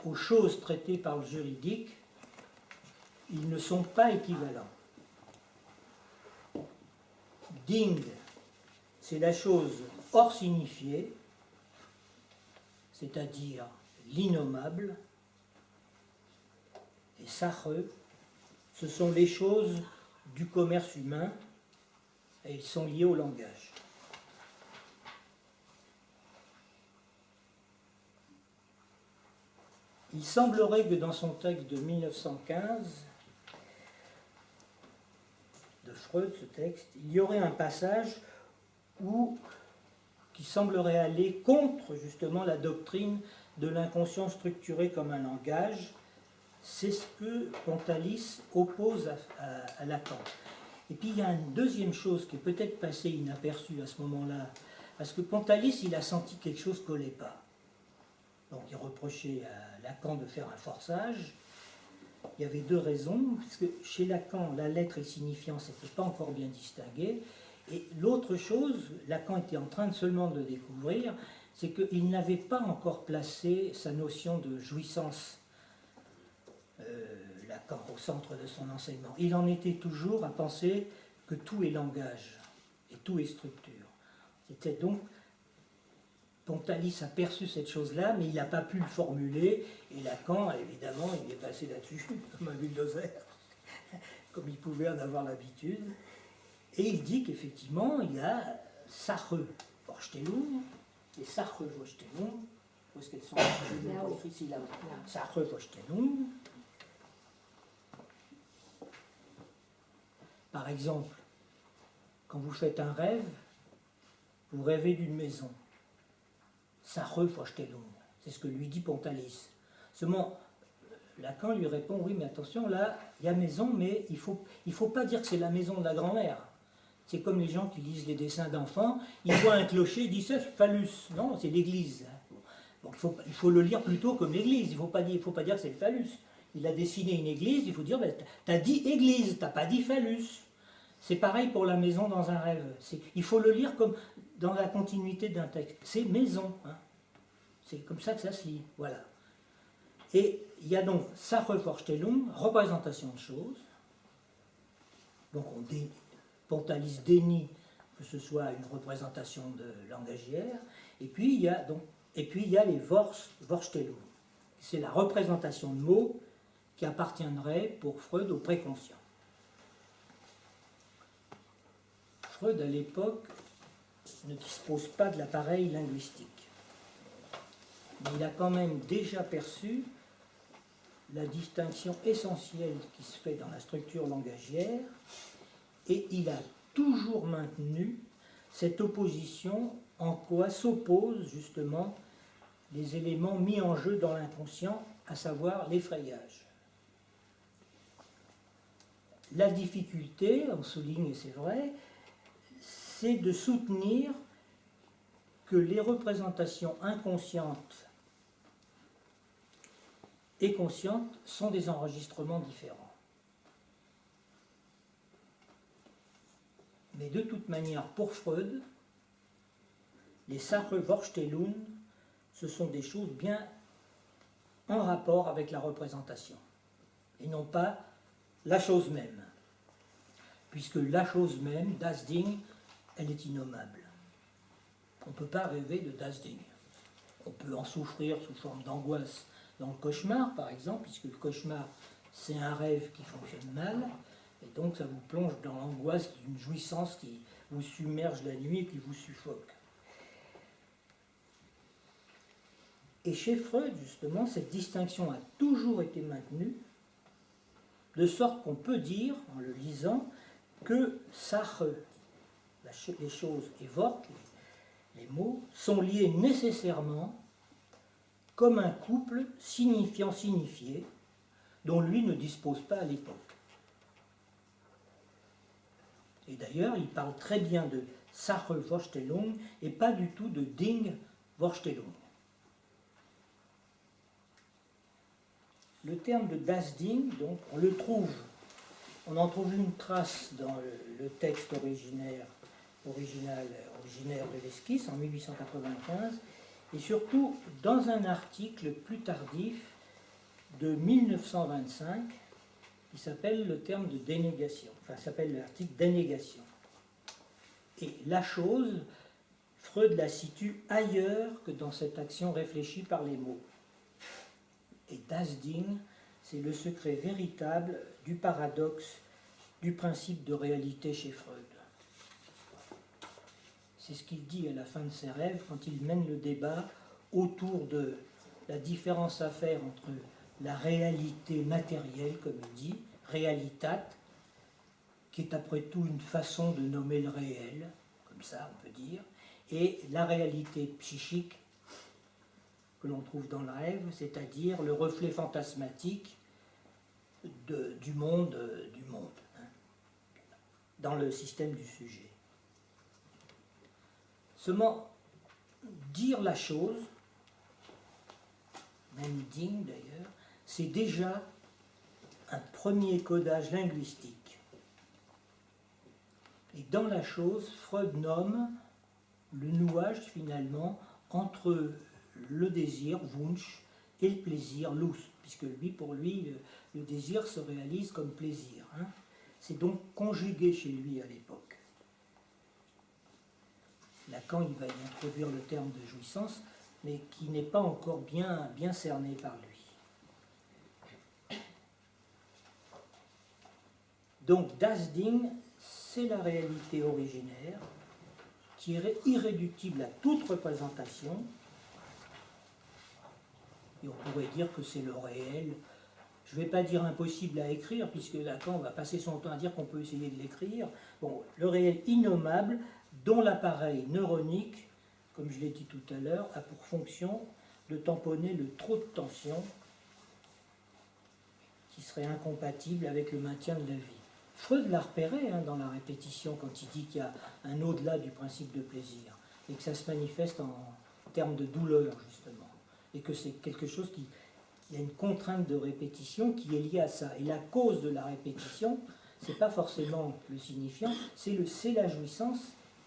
aux choses traitées par le juridique, ils ne sont pas équivalents. Ding, c'est la chose hors signifiée, c'est-à-dire l'innommable, et Sache, ce sont les choses du commerce humain, et ils sont liés au langage. Il semblerait que dans son texte de 1915, de Freud, ce texte, il y aurait un passage qui semblerait aller contre justement la doctrine de l'inconscient structuré comme un langage. C'est ce que Pontalis oppose à Lacan. Et puis il y a une deuxième chose qui est peut-être passée inaperçue à ce moment-là, parce que Pontalis, il a senti quelque chose ne collait pas. Donc il reprochait à Lacan de faire un forçage. Il y avait deux raisons, parce que chez Lacan, la lettre et le signifiant, ce n'était pas encore bien distingué. Et l'autre chose, Lacan était en train seulement de le découvrir, c'est qu'il n'avait pas encore placé sa notion de jouissance, Lacan, au centre de son enseignement. Il en était toujours à penser que tout est langage et tout est structure. C'était donc, Pontalis a perçu cette chose-là, mais il n'a pas pu le formuler, et Lacan, évidemment, il est passé là-dessus, comme un bulldozer, comme il pouvait en avoir l'habitude. Et il dit qu'effectivement, il y a Sache Vorstellung et Sache Vorstellung. Où est-ce qu'elles sont? Ici, là. Sache Vorstellung. Par exemple, quand vous faites un rêve, vous rêvez d'une maison. Sache Vorstellung. C'est ce que lui dit Pontalis. Seulement, Lacan lui répond, oui, mais attention, là, il y a maison, mais il faut pas dire que c'est la maison de la grand-mère. C'est comme les gens qui lisent les dessins d'enfants, ils voient un clocher, ils disent, c'est phallus. Non, c'est l'église. Donc, il faut le lire plutôt comme l'église, il ne faut pas dire que c'est le phallus. Il a dessiné une église, il faut dire, ben, tu as dit église, tu n'as pas dit phallus. C'est pareil pour la maison dans un rêve. Il faut le lire comme dans la continuité d'un texte. C'est maison. Hein. C'est comme ça que ça se lit. Voilà. Et il y a donc Sache Vorstellung, représentation de choses. Donc Pontalis dénie que ce soit une représentation de langagière. Et puis il y a les Vorstellung. C'est la représentation de mots qui appartiendrait pour Freud au préconscient. Freud, à l'époque, ne dispose pas de l'appareil linguistique. Mais il a quand même déjà perçu la distinction essentielle qui se fait dans la structure langagière, et il a toujours maintenu cette opposition en quoi s'opposent justement les éléments mis en jeu dans l'inconscient, à savoir l'effrayage. La difficulté, on souligne, et c'est vrai, c'est de soutenir que les représentations inconscientes et consciente sont des enregistrements différents. Mais de toute manière, pour Freud, les Sache-Vorstellung, ce sont des choses bien en rapport avec la représentation, et non pas la chose même, puisque la chose même, das Ding, elle est innommable. On ne peut pas rêver de das Ding. On peut en souffrir sous forme d'angoisse dans le cauchemar, par exemple, puisque le cauchemar, c'est un rêve qui fonctionne mal, et donc ça vous plonge dans l'angoisse d'une jouissance qui vous submerge la nuit et qui vous suffoque. Et chez Freud, justement, cette distinction a toujours été maintenue, de sorte qu'on peut dire, en le lisant, que Sache, les choses, et Wort, les mots, sont liés nécessairement comme un couple signifiant-signifié, dont lui ne dispose pas à l'époque. Et d'ailleurs, il parle très bien de Sache-Vorstellung et pas du tout de Ding-Vorstellung. Le terme de das Ding, donc, on en trouve une trace dans le texte originaire de l'esquisse en 1895, et surtout dans un article plus tardif de 1925 qui s'appelle le terme de dénégation, enfin s'appelle l'article dénégation. Et la chose, Freud la situe ailleurs que dans cette action réfléchie par les mots. Et das Ding, c'est le secret véritable du paradoxe du principe de réalité chez Freud. C'est ce qu'il dit à la fin de ses rêves quand il mène le débat autour de la différence à faire entre la réalité matérielle, comme il dit, realitat, qui est après tout une façon de nommer le réel, comme ça on peut dire, et la réalité psychique que l'on trouve dans le rêve, c'est-à-dire le reflet fantasmatique du monde, hein, dans le système du sujet. Seulement, dire la chose, même Ding d'ailleurs, c'est déjà un premier codage linguistique. Et dans la chose, Freud nomme le nouage finalement entre le désir, Wunsch, et le plaisir, Lust, puisque pour lui, le désir se réalise comme plaisir. Hein. C'est donc conjugué chez lui à l'époque. Lacan, il va y introduire le terme de jouissance, mais qui n'est pas encore bien cerné par lui. Donc, das Ding, c'est la réalité originaire, qui est irréductible à toute représentation. Et on pourrait dire que c'est le réel. Je ne vais pas dire impossible à écrire, puisque Lacan va passer son temps à dire qu'on peut essayer de l'écrire. Bon, le réel innommable, dont l'appareil neuronique, comme je l'ai dit tout à l'heure, a pour fonction de tamponner le trop de tension qui serait incompatible avec le maintien de la vie. Freud l'a repéré dans la répétition quand il dit qu'il y a un au-delà du principe de plaisir et que ça se manifeste en termes de douleur, justement, et que c'est quelque chose qui a une contrainte de répétition qui est liée à ça. Et la cause de la répétition, ce n'est pas forcément le signifiant, c'est la jouissance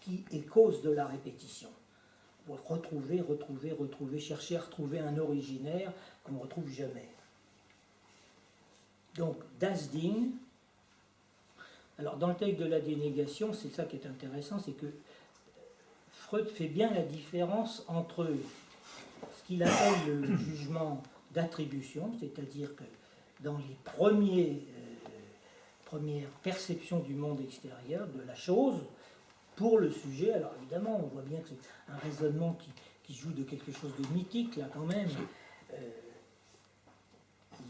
qui est cause de la répétition. Pour retrouver, chercher à retrouver un originaire qu'on ne retrouve jamais. Donc, das Ding. Alors, dans le texte de la dénégation, c'est ça qui est intéressant, c'est que Freud fait bien la différence entre ce qu'il appelle le jugement d'attribution, c'est-à-dire que dans les premières perceptions du monde extérieur, de la chose, pour le sujet, alors évidemment, on voit bien que c'est un raisonnement qui joue de quelque chose de mythique, là quand même.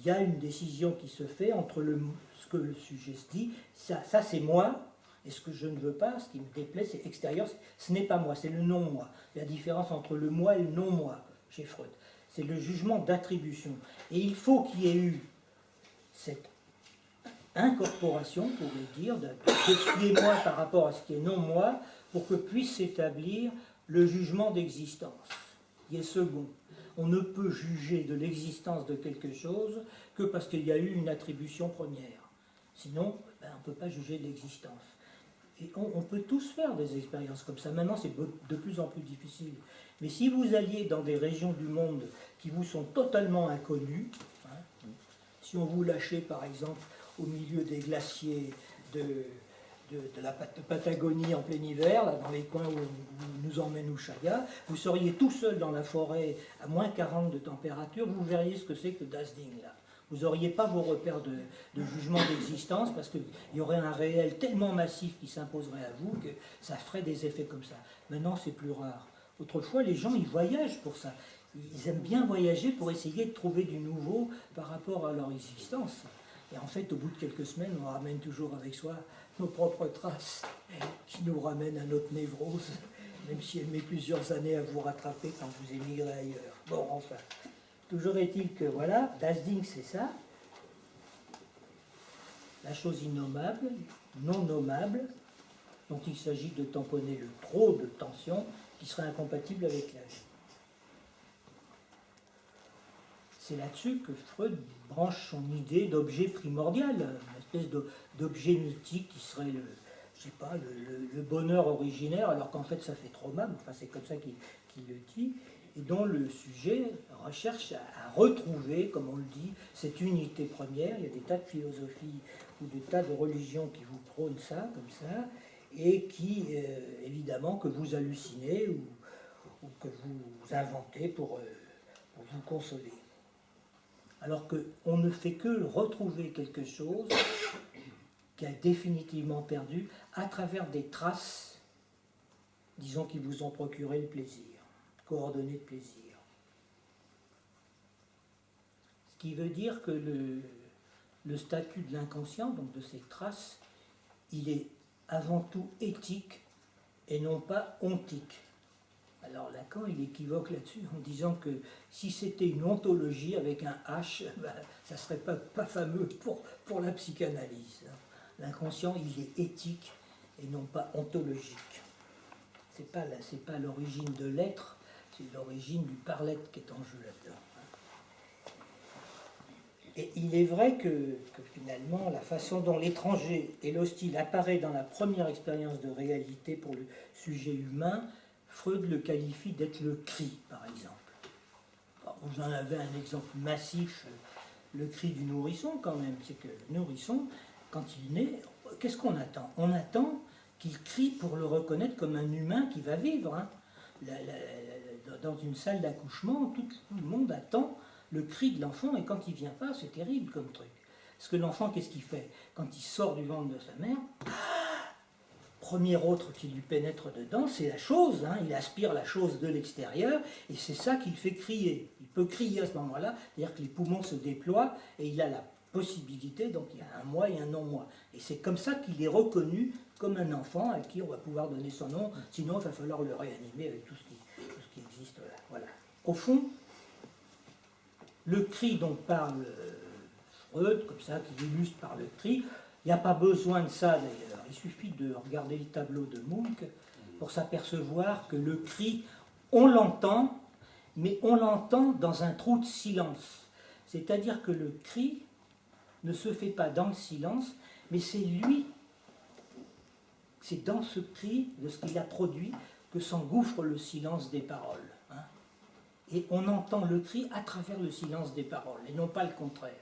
Il y a une décision qui se fait entre ce que le sujet se dit, ça c'est moi, et ce que je ne veux pas, ce qui me déplaît, c'est extérieur, ce n'est pas moi, c'est le non-moi. La différence entre le moi et le non-moi chez Freud, c'est le jugement d'attribution. Et il faut qu'il y ait eu cette incorporation, pour le dire, de ce qui est moi par rapport à ce qui est non-moi, pour que puisse s'établir le jugement d'existence, qui est second. on ne peut juger de l'existence de quelque chose que parce qu'il y a eu une attribution première. Sinon, ben, on ne peut pas juger de l'existence. Et on peut tous faire des expériences comme ça. Maintenant, c'est de plus en plus difficile. Mais si vous alliez dans des régions du monde qui vous sont totalement inconnues, hein, si on vous lâchait par exemple au milieu des glaciers de la Patagonie en plein hiver, là, dans les coins où nous emmène Ushuaïa, vous seriez tout seul dans la forêt à moins 40 de température, vous verriez ce que c'est que le Dazding là. Vous n'auriez pas vos repères de jugement d'existence parce qu'il y aurait un réel tellement massif qui s'imposerait à vous que ça ferait des effets comme ça. Maintenant, c'est plus rare. Autrefois, les gens, ils voyagent pour ça. Ils aiment bien voyager pour essayer de trouver du nouveau par rapport à leur existence. Et en fait, au bout de quelques semaines, on ramène toujours avec soi nos propres traces qui nous ramènent à notre névrose, même si elle met plusieurs années à vous rattraper quand vous émigrez ailleurs. Bon, enfin... Toujours est-il que, voilà, Dazding, c'est ça. La chose innommable, non nommable, dont il s'agit de tamponner le trop de tension qui serait incompatible avec la vie. C'est là-dessus que Freud branche son idée d'objet primordial, une espèce d'objet mythique qui serait je sais pas, le bonheur originaire, alors qu'en fait ça fait trop mal, enfin c'est comme ça qu'il le dit, et dont le sujet recherche à retrouver, comme on le dit, cette unité première. Il y a des tas de philosophies ou des tas de religions qui vous prônent ça, comme ça, et qui, évidemment, que vous hallucinez ou que vous inventez pour vous consoler. Alors qu'on ne fait que retrouver quelque chose qui a définitivement perdu à travers des traces, disons, qui vous ont procuré le plaisir, coordonnées de plaisir. Ce qui veut dire que le statut de l'inconscient, donc de ces traces, il est avant tout éthique et non pas ontique. Alors Lacan, il équivoque là-dessus en disant que si c'était une ontologie avec un H, ben, ça ne serait pas fameux pour la psychanalyse. L'inconscient, il est éthique et non pas ontologique. Ce n'est pas l'origine de l'être, c'est l'origine du par-l'être qui est en jeu là-dedans. Et il est vrai que finalement, la façon dont l'étranger et l'hostile apparaît dans la première expérience de réalité pour le sujet humain, Freud le qualifie d'être le cri, par exemple. Alors, vous en avez un exemple massif, le cri du nourrisson quand même. C'est que le nourrisson, quand il naît, qu'est-ce qu'on attend? On attend qu'il crie pour le reconnaître comme un humain qui va vivre. Hein. Dans une salle d'accouchement, tout le monde attend le cri de l'enfant, et quand il ne vient pas, c'est terrible comme truc. Parce que l'enfant, qu'est-ce qu'il fait? Quand il sort du ventre de sa mère, premier autre qui lui pénètre dedans, c'est la chose, hein, il aspire la chose de l'extérieur, et c'est ça qui le fait crier. Il peut crier à ce moment-là, c'est-à-dire que les poumons se déploient, et il a la possibilité, donc il y a un moi et un non-moi. Et c'est comme ça qu'il est reconnu comme un enfant à qui on va pouvoir donner son nom, sinon il va falloir le réanimer avec tout ce qui existe là. Voilà. Au fond, le cri dont parle Freud, comme ça, qui illustre par le cri, il n'y a pas besoin de ça d'ailleurs. Il suffit de regarder le tableau de Munch pour s'apercevoir que le cri, on l'entend, mais on l'entend dans un trou de silence. C'est-à-dire que le cri ne se fait pas dans le silence, mais c'est lui, c'est dans ce cri, de ce qu'il a produit, que s'engouffre le silence des paroles. Et on entend le cri à travers le silence des paroles, et non pas le contraire.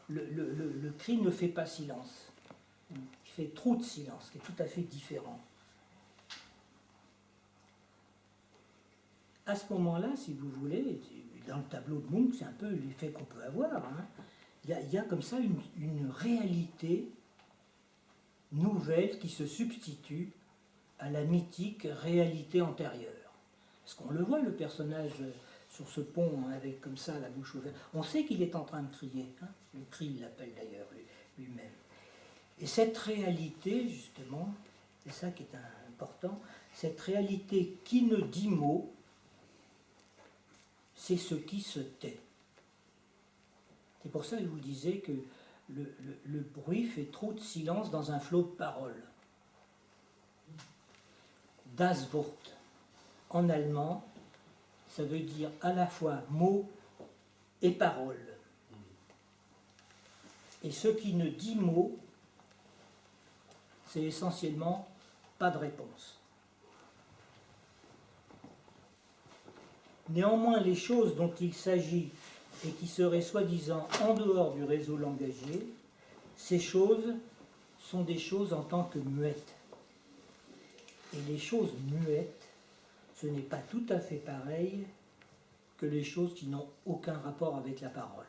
Le cri ne fait pas silence. Il fait trou de silence, qui est tout à fait différent. À ce moment-là, si vous voulez, dans le tableau de Munch, c'est un peu l'effet qu'on peut avoir. Hein. Il y a comme ça une réalité nouvelle qui se substitue à la mythique réalité antérieure. Parce qu'on le voit, le personnage sur ce pont avec comme ça la bouche ouverte. On sait qu'il est en train de crier. Hein. Le cri, il l'appelle d'ailleurs lui-même. Et cette réalité, justement, c'est ça qui est important, cette réalité qui ne dit mot, c'est ce qui se tait. C'est pour ça que je vous disais que le bruit fait trop de silence dans un flot de paroles. Das Wort, en allemand, ça veut dire à la fois mot et parole. Et ce qui ne dit mot, c'est essentiellement pas de réponse. Néanmoins, les choses dont il s'agit et qui seraient soi-disant en dehors du réseau langagier, ces choses sont des choses en tant que muettes. Et les choses muettes, ce n'est pas tout à fait pareil que les choses qui n'ont aucun rapport avec la parole.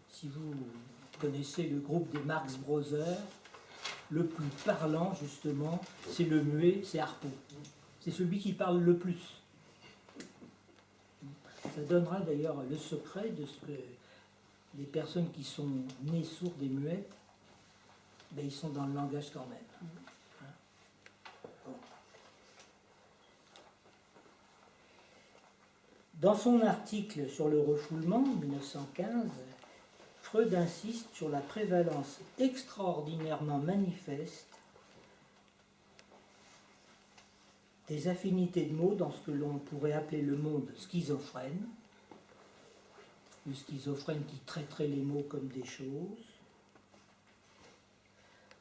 Si vous connaissez le groupe des Marx Brothers, le plus parlant, justement, c'est le muet, c'est Harpo. C'est celui qui parle le plus. Ça donnera d'ailleurs le secret de ce que les personnes qui sont nées sourdes et muettes, ben, ils sont dans le langage quand même. Bon. Dans son article sur le refoulement, 1915, Freud insiste sur la prévalence extraordinairement manifeste des affinités de mots dans ce que l'on pourrait appeler le monde schizophrène, le schizophrène qui traiterait les mots comme des choses,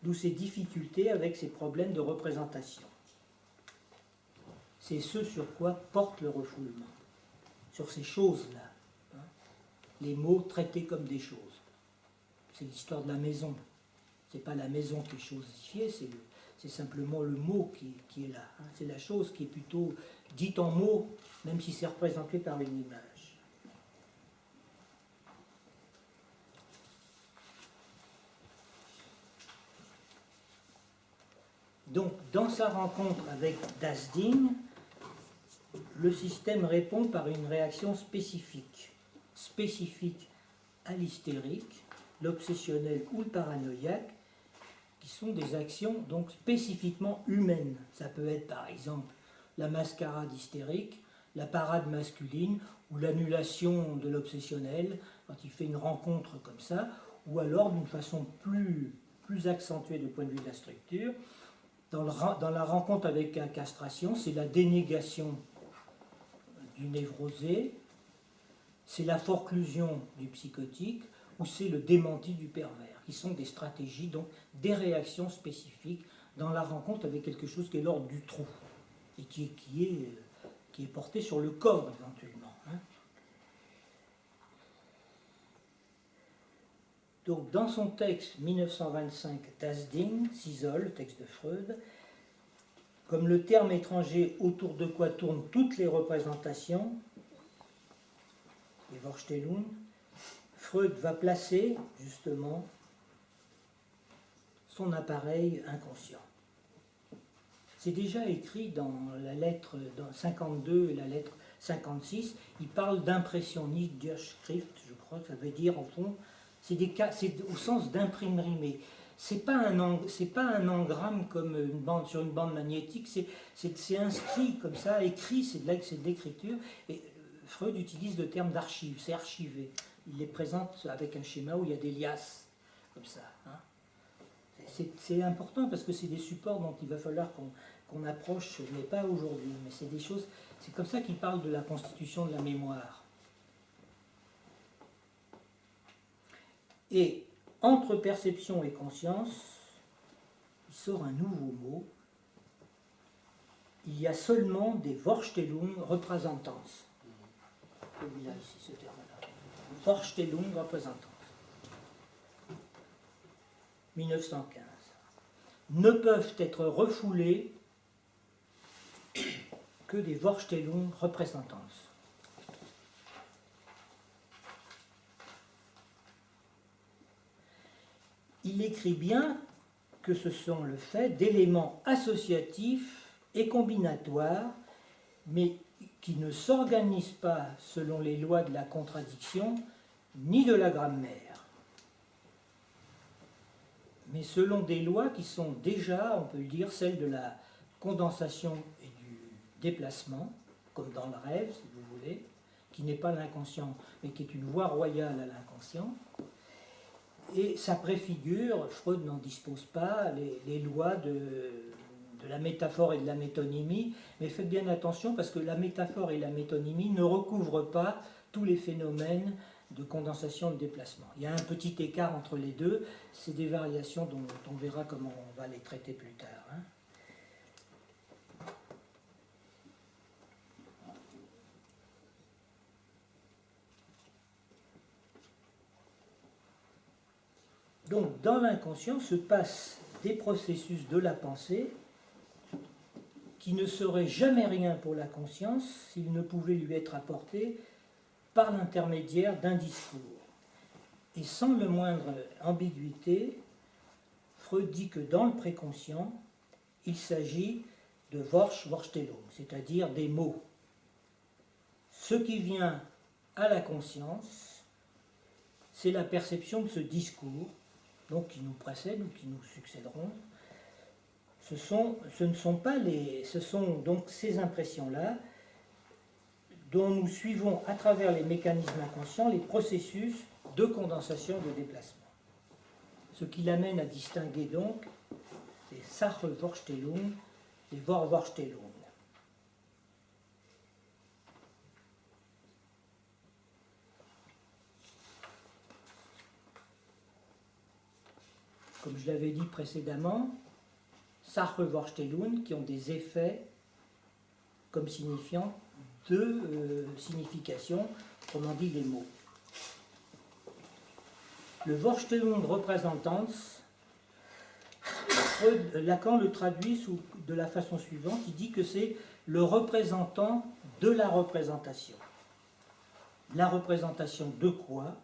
d'où ses difficultés avec ses problèmes de représentation. C'est ce sur quoi porte le refoulement, sur ces choses-là, hein, les mots traités comme des choses. C'est l'histoire de la maison. C'est pas la maison qui est chosifiée, c'est simplement le mot qui est là. Hein. C'est la chose qui est plutôt dite en mots, même si c'est représenté par une image. Donc, dans sa rencontre avec Dasding, le système répond par une réaction spécifique à l'hystérique, l'obsessionnel ou le paranoïaque, qui sont des actions donc spécifiquement humaines. Ça peut être par exemple la mascarade hystérique, la parade masculine ou l'annulation de l'obsessionnel quand il fait une rencontre comme ça, ou alors d'une façon plus accentuée du point de vue de la structure. Dans la rencontre avec la castration, c'est la dénégation du névrosé, c'est la forclusion du psychotique, ou c'est le démenti du pervers, qui sont des stratégies, donc des réactions spécifiques dans la rencontre avec quelque chose qui est l'ordre du trou, et qui est porté sur le corps éventuellement. Hein. Donc, dans son texte 1925, Dasding s'isole, texte de Freud, comme le terme étranger autour de quoi tournent toutes les représentations, les Vorstellung, Freud va placer justement son appareil inconscient. C'est déjà écrit dans la lettre 52 et la lettre 56, il parle d'impression, Niederschrift, je crois que ça veut dire en fond, c'est au sens d'imprimerie, mais c'est pas un engramme comme sur une bande magnétique, c'est inscrit comme ça, écrit, c'est de l'écriture, et Freud utilise le terme d'archive, c'est archivé. Il les présente avec un schéma où il y a des liasses, comme ça. Hein. C'est important parce que c'est des supports dont il va falloir qu'on approche, mais pas aujourd'hui, mais c'est des choses, c'est comme ça qu'il parle de la constitution de la mémoire. Et entre perception et conscience, il sort un nouveau mot. Il y a seulement des Vorstellung Repräsentanz. Celui-là ici, ce terme-là. Vorstellung Repräsentanz. 1915. Ne peuvent être refoulés que des Vorstellung Repräsentanz. Il écrit bien que ce sont le fait d'éléments associatifs et combinatoires, mais qui ne s'organisent pas selon les lois de la contradiction ni de la grammaire, mais selon des lois qui sont déjà, on peut le dire, celles de la condensation et du déplacement, comme dans le rêve, si vous voulez, qui n'est pas l'inconscient, mais qui est une voie royale à l'inconscient. Et ça préfigure, Freud n'en dispose pas, les lois de la métaphore et de la métonymie, mais faites bien attention parce que la métaphore et la métonymie ne recouvrent pas tous les phénomènes de condensation et de déplacement. Il y a un petit écart entre les deux, c'est des variations dont on verra comment on va les traiter plus tard. Hein. Donc, dans l'inconscient se passent des processus de la pensée qui ne seraient jamais rien pour la conscience s'ils ne pouvaient lui être apportés par l'intermédiaire d'un discours. Et sans le moindre ambiguïté, Freud dit que dans le préconscient, il s'agit de Vorstellung, c'est-à-dire des mots. Ce qui vient à la conscience, c'est la perception de ce discours, donc qui nous précède ou qui nous succéderont. Ce sont donc ces impressions-là dont nous suivons à travers les mécanismes inconscients les processus de condensation et de déplacement. Ce qui l'amène à distinguer donc les Sache-Vorstellung, les Vorstellung. Comme je l'avais dit précédemment, Sache-Vorstellung qui ont des effets comme signifiant deux significations, autrement dit les mots. Le Vorstellung Repräsentanz, Lacan le traduit de la façon suivante, il dit que c'est le représentant de la représentation. La représentation de quoi?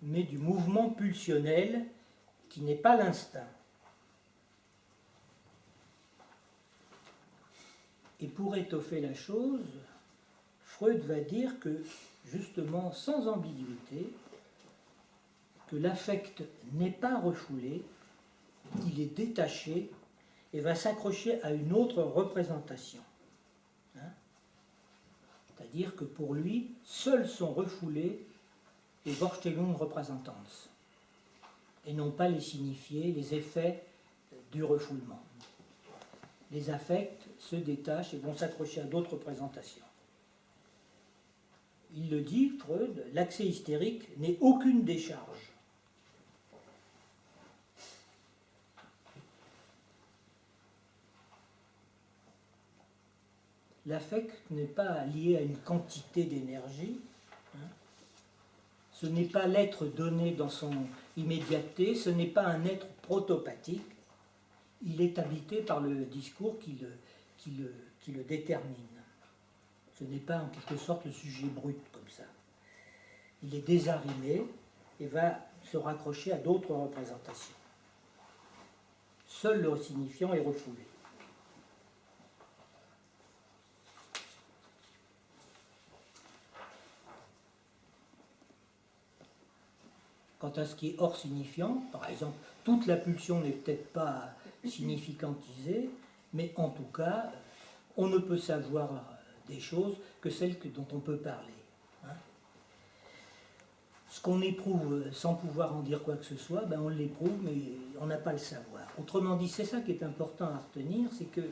Mais du mouvement pulsionnel qui n'est pas l'instinct. Et pour étoffer la chose, Freud va dire que, justement, sans ambiguïté, que l'affect n'est pas refoulé, il est détaché et va s'accrocher à une autre représentation. Hein? C'est-à-dire que pour lui, seuls sont refoulés les Vorstellung Repräsentanz, et non pas les signifiés, les effets du refoulement. Les affects se détachent et vont s'accrocher à d'autres représentations. Il le dit, Freud, l'accès hystérique n'est aucune décharge. L'affect n'est pas lié à une quantité d'énergie. Hein. Ce n'est pas l'être donné dans son immédiateté, ce n'est pas un être protopathique. Il est habité par le discours qui le détermine. Ce n'est pas en quelque sorte le sujet brut comme ça. Il est désarrimé et va se raccrocher à d'autres représentations. Seul le signifiant est refoulé. Quant à ce qui est hors signifiant, par exemple, toute la pulsion n'est peut-être pas significantisée, mais en tout cas, on ne peut savoir des choses que celles dont on peut parler. Hein. Ce qu'on éprouve sans pouvoir en dire quoi que ce soit, ben on l'éprouve, mais on n'a pas le savoir. Autrement dit, c'est ça qui est important à retenir, c'est que,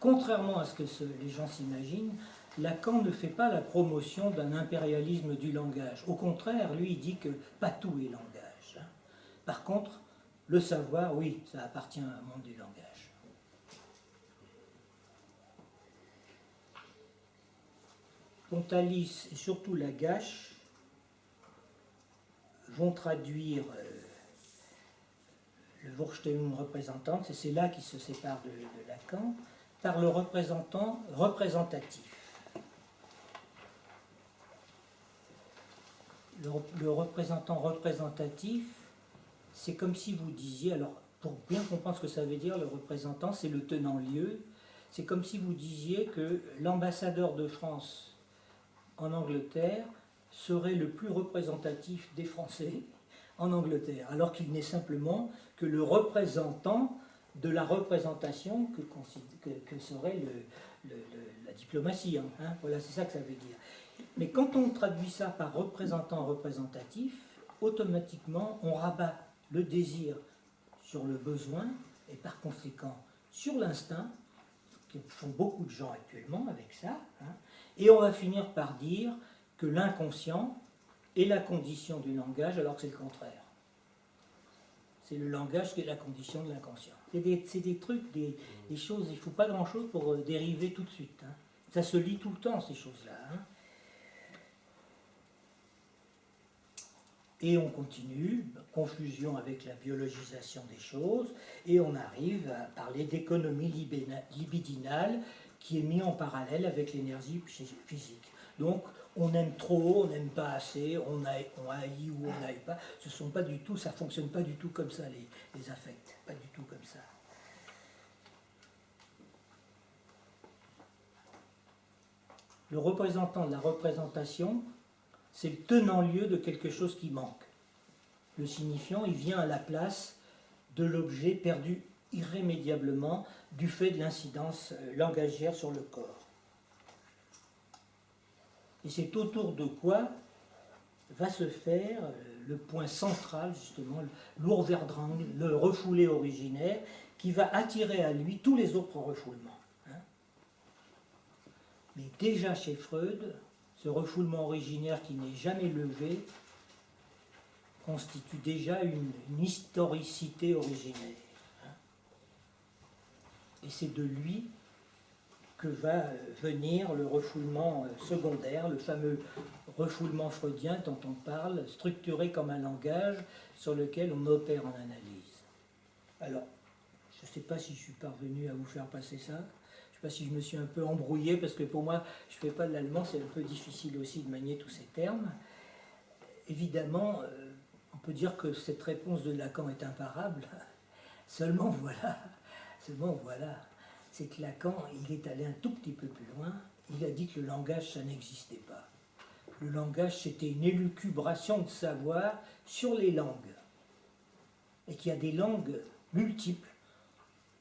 contrairement à ce que les gens s'imaginent, Lacan ne fait pas la promotion d'un impérialisme du langage. Au contraire, lui, il dit que pas tout est langage. Hein. Par contre, le savoir, oui, ça appartient au monde du langage. Pontalis et surtout Lagache vont traduire le Vorstellung Repräsentanz, et c'est là qu'il se sépare de Lacan, par le représentant représentatif. Le représentant représentatif, c'est comme si vous disiez, alors pour bien comprendre ce que ça veut dire, le représentant, c'est le tenant-lieu, c'est comme si vous disiez que l'ambassadeur de France en Angleterre serait le plus représentatif des Français en Angleterre, alors qu'il n'est simplement que le représentant de la représentation que serait la diplomatie. Hein. Voilà, c'est ça que ça veut dire. Mais quand on traduit ça par représentant représentatif, automatiquement on rabat le désir sur le besoin et par conséquent sur l'instinct, ce que font beaucoup de gens actuellement avec ça, hein, et on va finir par dire que l'inconscient est la condition du langage, alors que c'est le contraire. C'est le langage qui est la condition de l'inconscient. C'est des trucs, des choses, il ne faut pas grand-chose pour dériver tout de suite. Hein. Ça se lit tout le temps, ces choses-là. Hein. Et on continue, confusion avec la biologisation des choses, et on arrive à parler d'économie libidinale qui est mise en parallèle avec l'énergie physique. Donc, on aime trop, on n'aime pas assez, on haït ou on n'haït pas. Ce sont pas du tout, ça ne fonctionne pas du tout comme ça, les affects. Pas du tout comme ça. Le représentant de la représentation, c'est le tenant-lieu de quelque chose qui manque. Le signifiant, il vient à la place de l'objet perdu irrémédiablement du fait de l'incidence langagière sur le corps. Et c'est autour de quoi va se faire le point central, justement, l'Urverdrang, le refoulé originaire, qui va attirer à lui tous les autres refoulements. Hein. Mais déjà chez Freud, ce refoulement originaire qui n'est jamais levé constitue déjà une historicité originaire. Hein. Et c'est de lui que va venir le refoulement secondaire, le fameux refoulement freudien dont on parle, structuré comme un langage sur lequel on opère en analyse. Alors, je ne sais pas si je suis parvenu à vous faire passer ça, je ne sais pas si je me suis un peu embrouillé, parce que pour moi, je ne fais pas de l'allemand, c'est un peu difficile aussi de manier tous ces termes. Évidemment, on peut dire que cette réponse de Lacan est imparable, seulement voilà, c'est que Lacan, il est allé un tout petit peu plus loin, il a dit que le langage, ça n'existait pas. Le langage, c'était une élucubration de savoir sur les langues. Et qu'il y a des langues multiples,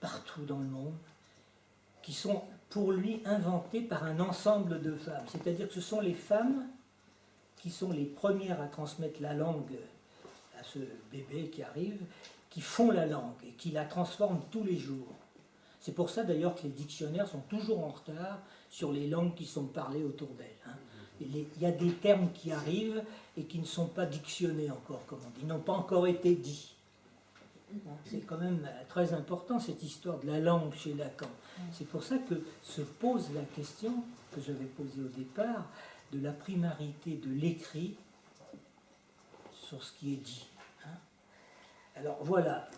partout dans le monde, qui sont pour lui inventées par un ensemble de femmes. C'est-à-dire que ce sont les femmes qui sont les premières à transmettre la langue à ce bébé qui arrive, qui font la langue et qui la transforment tous les jours. C'est pour ça d'ailleurs que les dictionnaires sont toujours en retard sur les langues qui sont parlées autour d'elles. Hein. Il y a des termes qui arrivent et qui ne sont pas dictionnés encore, comme on dit, ils n'ont pas encore été dits. C'est quand même très important cette histoire de la langue chez Lacan. C'est pour ça que se pose la question que j'avais posée au départ de la primarité de l'écrit sur ce qui est dit. Hein. Alors voilà,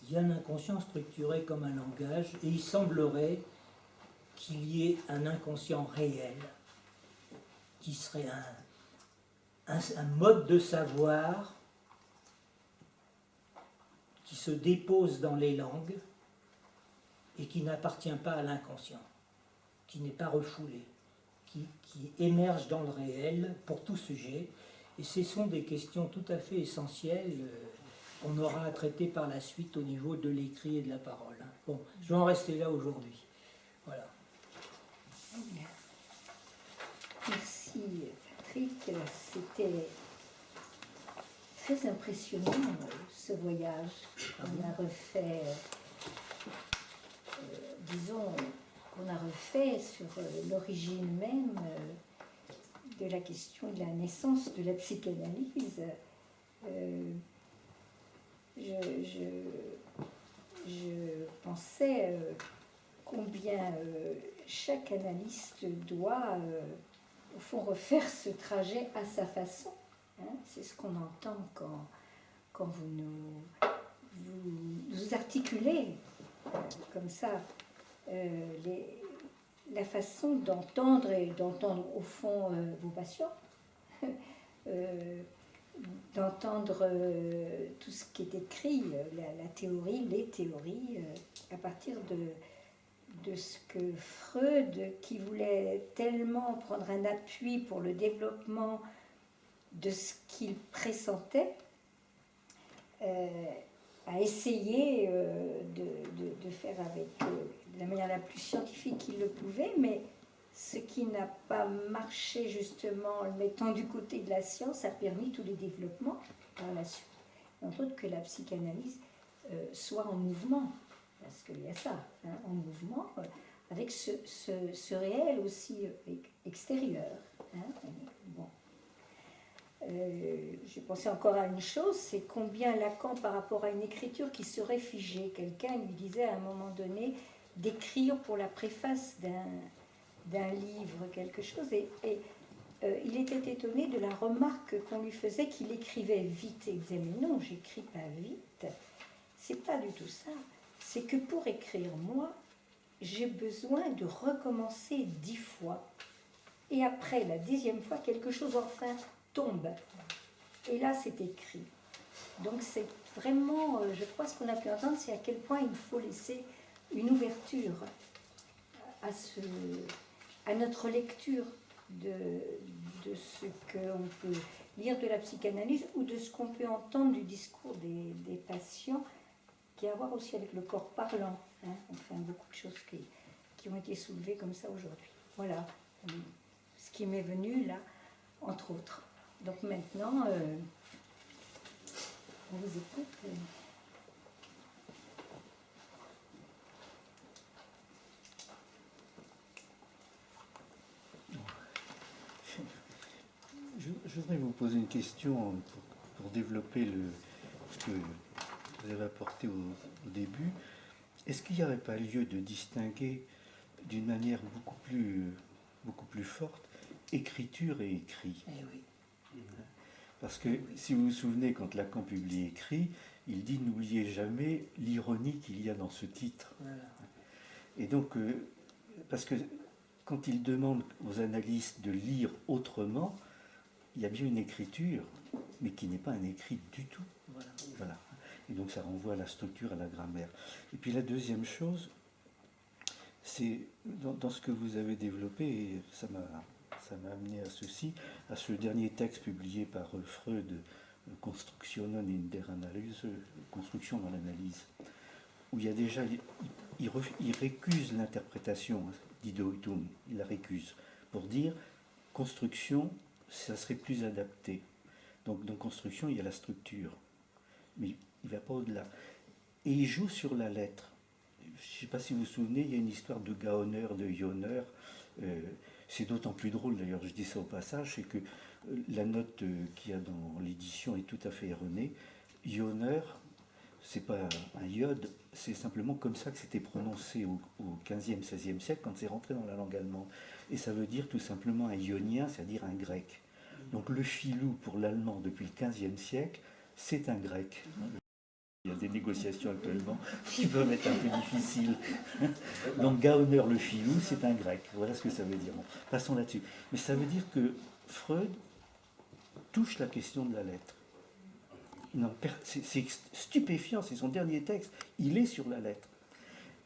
il y a un inconscient structuré comme un langage et il semblerait qu'il y ait un inconscient réel qui serait un mode de savoir qui se dépose dans les langues et qui n'appartient pas à l'inconscient, qui n'est pas refoulé, qui émerge dans le réel pour tout sujet. Et ce sont des questions tout à fait essentielles qu'on aura à traiter par la suite au niveau de l'écrit et de la parole. Bon, je vais en rester là aujourd'hui. Voilà. Merci Patrick, c'était très impressionnant ce voyage qu'on a refait, disons, qu'on a refait sur l'origine même de la question de la naissance de la psychanalyse. Je pensais combien chaque analyste doit, au fond, refaire ce trajet à sa façon. Hein, c'est ce qu'on entend quand vous nous articulez comme ça la façon d'entendre et d'entendre au fond vos patients, d'entendre tout ce qui est écrit, la théorie, les théories, à partir de ce que Freud, qui voulait tellement prendre un appui pour le développement de ce qu'il pressentait, a essayé de faire avec de la manière la plus scientifique qu'il le pouvait, mais ce qui n'a pas marché justement en le mettant du côté de la science a permis tous les développements par la suite. Entre autres que la psychanalyse soit en mouvement parce qu'il y a ça, hein, en mouvement, avec ce réel aussi extérieur. Hein. Bon. J'ai pensé encore à une chose, c'est combien Lacan, par rapport à une écriture qui serait figée, quelqu'un lui disait à un moment donné d'écrire pour la préface d'un livre quelque chose, et il était étonné de la remarque qu'on lui faisait qu'il écrivait vite. Et il disait, mais non, j'écris pas vite, c'est pas du tout ça, c'est que pour écrire, moi, j'ai besoin de recommencer 10 fois, et après la 10e fois, quelque chose enfin tombe, et là c'est écrit. Donc c'est vraiment, je crois, ce qu'on a pu entendre, c'est à quel point il faut laisser une ouverture à notre lecture de ce qu'on peut lire de la psychanalyse ou de ce qu'on peut entendre du discours des patients, qui a à voir aussi avec le corps parlant. Hein. Enfin, beaucoup de choses qui ont été soulevées comme ça aujourd'hui. Voilà ce qui m'est venu là, entre autres. Donc maintenant, on vous écoute. Je voudrais vous poser une question pour développer ce que vous avez apporté au début. Est-ce qu'il n'y aurait pas lieu de distinguer d'une manière beaucoup plus forte écriture et écrit? Eh oui. Parce que si vous vous souvenez, quand Lacan publie écrit, il dit n'oubliez jamais l'ironie qu'il y a dans ce titre. Voilà. Et donc, parce que quand il demande aux analystes de lire autrement, il y a bien une écriture, mais qui n'est pas un écrit du tout. Voilà. Et donc ça renvoie à la structure, à la grammaire. Et puis la deuxième chose, c'est dans ce que vous avez développé, et ça m'a amené à ceci, à ce dernier texte publié par Freud, Construction in der Analyse, construction dans l'analyse, où il y a déjà, il récuse l'interprétation d'Idoitum, il la récuse, pour dire construction, ça serait plus adapté. Donc dans construction, il y a la structure, mais il ne va pas au-delà. Et il joue sur la lettre. Je ne sais pas si vous vous souvenez, il y a une histoire de Gauner, de Ioner. C'est d'autant plus drôle, d'ailleurs, je dis ça au passage, c'est que la note qu'il y a dans l'édition est tout à fait erronée. Ioner, c'est pas un iode, c'est simplement comme ça que c'était prononcé au XVe, XVIe siècle, quand c'est rentré dans la langue allemande. Et ça veut dire tout simplement un ionien, c'est-à-dire un grec. Donc le filou pour l'allemand depuis le XVe siècle, c'est un grec. Il y a des négociations actuellement qui peuvent être un peu difficiles. Donc Gauner, le filou, c'est un grec. Voilà ce que ça veut dire. Bon, passons là-dessus. Mais ça veut dire que Freud touche la question de la lettre. C'est stupéfiant, c'est son dernier texte. Il est sur la lettre.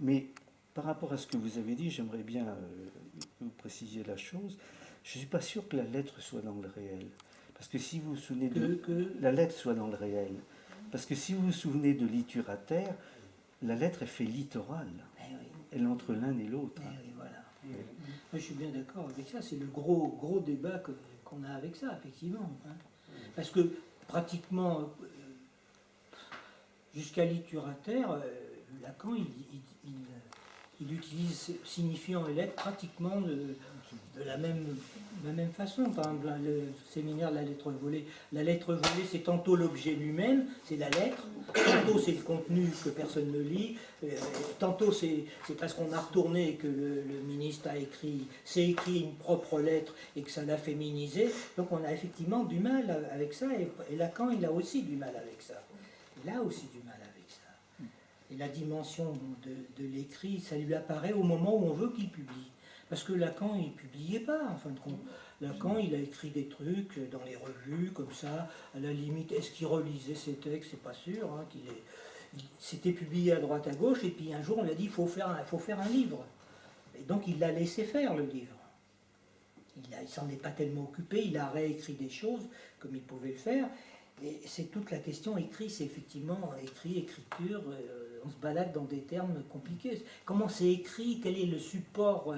Mais par rapport à ce que vous avez dit, j'aimerais bien vous préciser la chose. Je ne suis pas sûr que la lettre soit dans le réel. Parce que si vous vous souvenez de... La lettre soit dans le réel. Parce que si vous vous souvenez de Littérateur, la lettre est fait littorale. Eh oui. Elle est entre l'un et l'autre. Eh oui, voilà. Moi, je suis bien d'accord avec ça. C'est le gros débat qu'on a avec ça, effectivement. Hein. Parce que pratiquement, jusqu'à Littérateur, Lacan, il utilise signifiant et lettre pratiquement de la même façon. Par exemple, le séminaire de la lettre volée. La lettre volée, c'est tantôt l'objet lui-même, c'est la lettre, tantôt c'est le contenu que personne ne lit, tantôt c'est parce qu'on a retourné et que le ministre a s'est écrit une propre lettre et que ça l'a féminisé. Donc on a effectivement du mal avec ça, et Lacan, il a aussi du mal avec ça. Il a aussi du mal avec ça. Et la dimension de l'écrit, ça lui apparaît au moment où on veut qu'il publie. Parce que Lacan, il ne publiait pas, en fin de compte. Lacan, il a écrit des trucs dans les revues, comme ça, à la limite. Est-ce qu'il relisait ses textes? C'est pas sûr. Hein, c'était publié à droite à gauche, et puis un jour, on lui a dit, il faut faire un livre. Et donc, il l'a laissé faire, le livre. Il s'en est pas tellement occupé, il a réécrit des choses, comme il pouvait le faire. Et c'est toute la question écrit, c'est effectivement écriture, on se balade dans des termes compliqués. Comment c'est écrit? Quel est le support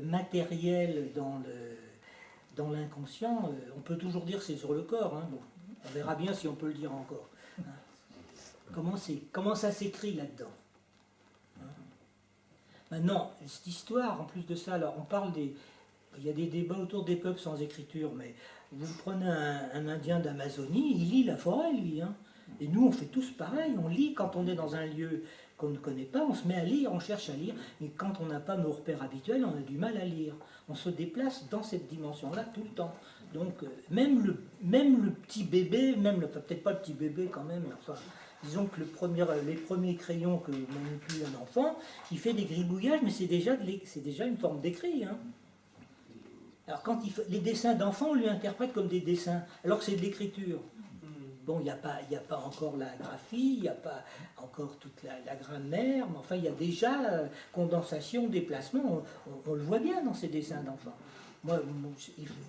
matériel dans l'inconscient? On peut toujours dire c'est sur le corps, hein. Bon, on verra bien si on peut le dire encore. Hein. Comment ça s'écrit là-dedans? Maintenant, cette histoire, en plus de ça, alors on parle des... Il y a des débats autour des peuples sans écriture, mais vous prenez un Indien d'Amazonie, il lit la forêt, lui. Hein. Et nous, on fait tous pareil, on lit quand on est dans un lieu qu'on ne connaît pas, on se met à lire, on cherche à lire, et quand on n'a pas nos repères habituels, on a du mal à lire. On se déplace dans cette dimension-là tout le temps. Donc, même le petit bébé, peut-être pas le petit bébé quand même, mais enfin, disons que les premiers crayons que manipule un enfant, il fait des gribouillages, mais c'est déjà une forme d'écrit. Hein. Alors, les dessins d'enfants, on lui interprète comme des dessins, alors que c'est de l'écriture. Bon, il n'y a pas encore la graphie, il n'y a pas encore toute la grammaire, mais enfin, il y a déjà condensation, déplacement, on le voit bien dans ces dessins d'enfants. Moi,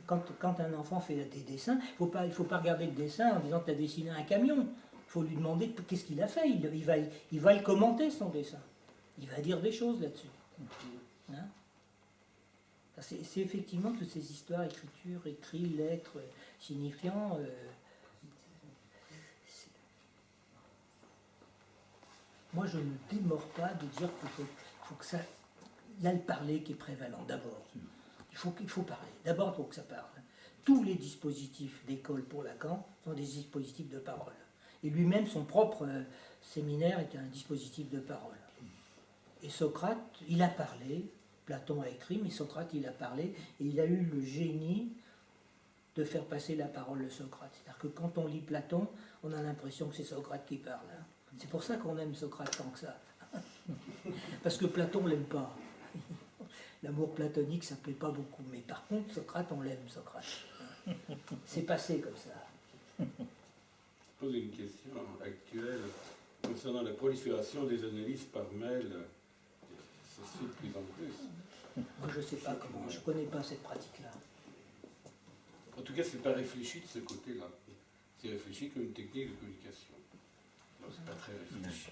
quand un enfant fait des dessins, il ne faut pas regarder le dessin en disant que tu as dessiné un camion. Il faut lui demander qu'est-ce qu'il a fait. Il va le commenter, son dessin. Il va dire des choses là-dessus. Hein? C'est effectivement toutes ces histoires, écriture, écrit, lettres, signifiant. Moi, je ne démords pas de dire qu'il faut que ça... Il y a le parler qui est prévalent, d'abord. Il faut parler. D'abord, il faut que ça parle. Tous les dispositifs d'école pour Lacan sont des dispositifs de parole. Et lui-même, son propre séminaire était un dispositif de parole. Et Socrate, il a parlé, Platon a écrit, mais Socrate, il a parlé, et il a eu le génie de faire passer la parole de Socrate. C'est-à-dire que quand on lit Platon, on a l'impression que c'est Socrate qui parle. C'est pour ça qu'on aime Socrate tant que ça. Parce que Platon ne l'aime pas. L'amour platonique, ça ne plaît pas beaucoup. Mais par contre, Socrate, on l'aime, Socrate. C'est passé comme ça. Je pose une question actuelle concernant la prolifération des analyses par mail. Ça se fait de plus en plus. Moi, je ne sais pas comment, je ne connais pas cette pratique-là. En tout cas, c'est pas réfléchi de ce côté-là. C'est réfléchi comme une technique de communication. Non, c'est pas très réfléchi.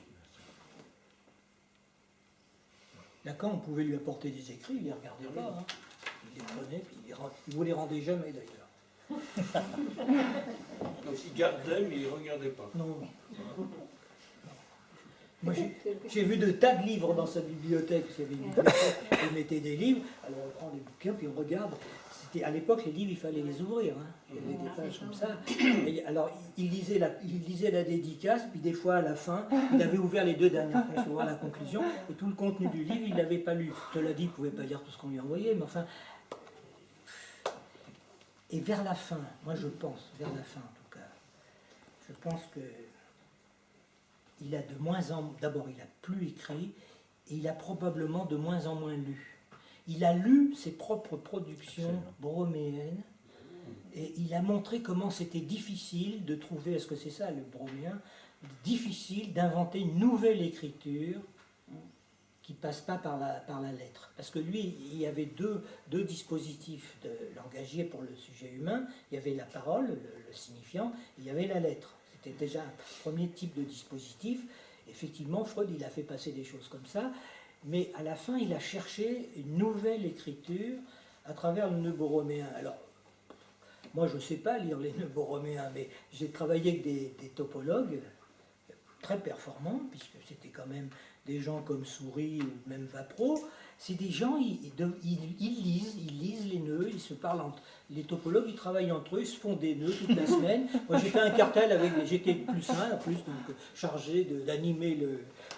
Lacan, on pouvait lui apporter des écrits, il ne les regardait pas. Hein. Il les prenait, puis il ne vous les rendait jamais d'ailleurs. Donc il gardait, mais il ne regardait pas. Non. Moi, j'ai vu de tas de livres dans sa bibliothèque. Il y avait une bibliothèque, il mettait des livres, alors on prend des bouquins, puis on regarde. À l'époque, les livres, il fallait les ouvrir. Hein. Il y avait des pages comme ça. Et alors, il lisait la dédicace, puis des fois, à la fin, il avait ouvert les 2 dernières pages pour voir la conclusion, et tout le contenu du livre, il ne l'avait pas lu. Je te l'ai dit, il ne pouvait pas lire tout ce qu'on lui envoyait, mais enfin... Et vers la fin, moi je pense, vers la fin en tout cas, je pense que il a de moins en... D'abord, il a plus écrit, et il a probablement de moins en moins lu. Il a lu ses propres productions broméennes, et il a montré comment c'était difficile de trouver, est-ce que c'est ça le broméen, difficile d'inventer une nouvelle écriture qui ne passe pas par la lettre. Parce que lui, il y avait deux dispositifs langagiers pour le sujet humain. Il y avait la parole, le signifiant, et il y avait la lettre. C'était déjà un premier type de dispositif. Effectivement, Freud, il a fait passer des choses comme ça. Mais à la fin, il a cherché une nouvelle écriture à travers le nœud borroméen. Alors, moi, je ne sais pas lire les nœuds borroméens, mais j'ai travaillé avec des topologues très performants, puisque c'était quand même des gens comme Souris ou même Vapro. C'est des gens, ils lisent les nœuds, ils se parlent entre... Les topologues, ils travaillent entre eux, ils se font des nœuds toute la semaine. Moi, j'ai fait un cartel j'étais plus un, en plus, donc chargé d'animer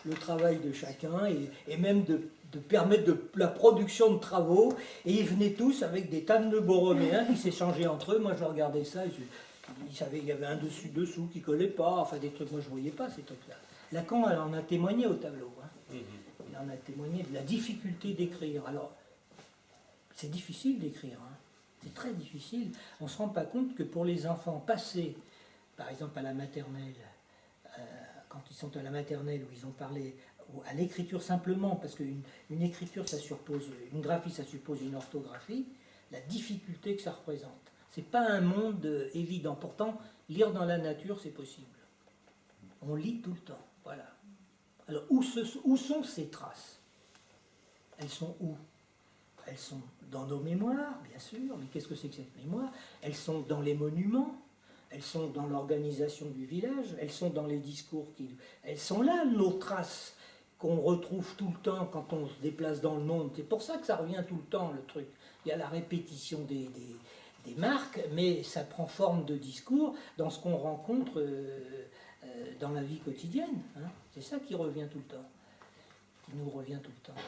le travail de chacun et même de permettre la production de travaux. Et ils venaient tous avec des tas de nœuds borroméens qui s'échangeaient entre eux. Moi, je regardais ça, ils savaient qu'il y avait un dessous qui ne collait pas, enfin des trucs, moi je ne voyais pas ces trucs-là. Lacan en a témoigné au tableau. Hein. Il en a témoigné de la difficulté d'écrire. Alors, c'est difficile d'écrire. Hein. C'est très difficile. On ne se rend pas compte que pour les enfants passés, par exemple à la maternelle, quand ils sont à la maternelle où ils ont parlé à l'écriture simplement, parce qu'une écriture, ça suppose, une graphie, ça suppose une orthographie, la difficulté que ça représente. Ce n'est pas un monde évident. Pourtant, lire dans la nature, c'est possible. On lit tout le temps. Voilà. Alors, où sont ces traces? Elles sont où? Elles sont dans nos mémoires, bien sûr, mais qu'est-ce que c'est que cette mémoire? Elles sont dans les monuments, elles sont dans l'organisation du village, elles sont dans les discours elles sont là, nos traces qu'on retrouve tout le temps quand on se déplace dans le monde. C'est pour ça que ça revient tout le temps, le truc. Il y a la répétition des marques, mais ça prend forme de discours dans ce qu'on rencontre dans la vie quotidienne. Hein. C'est ça qui revient tout le temps, qui nous revient tout le temps.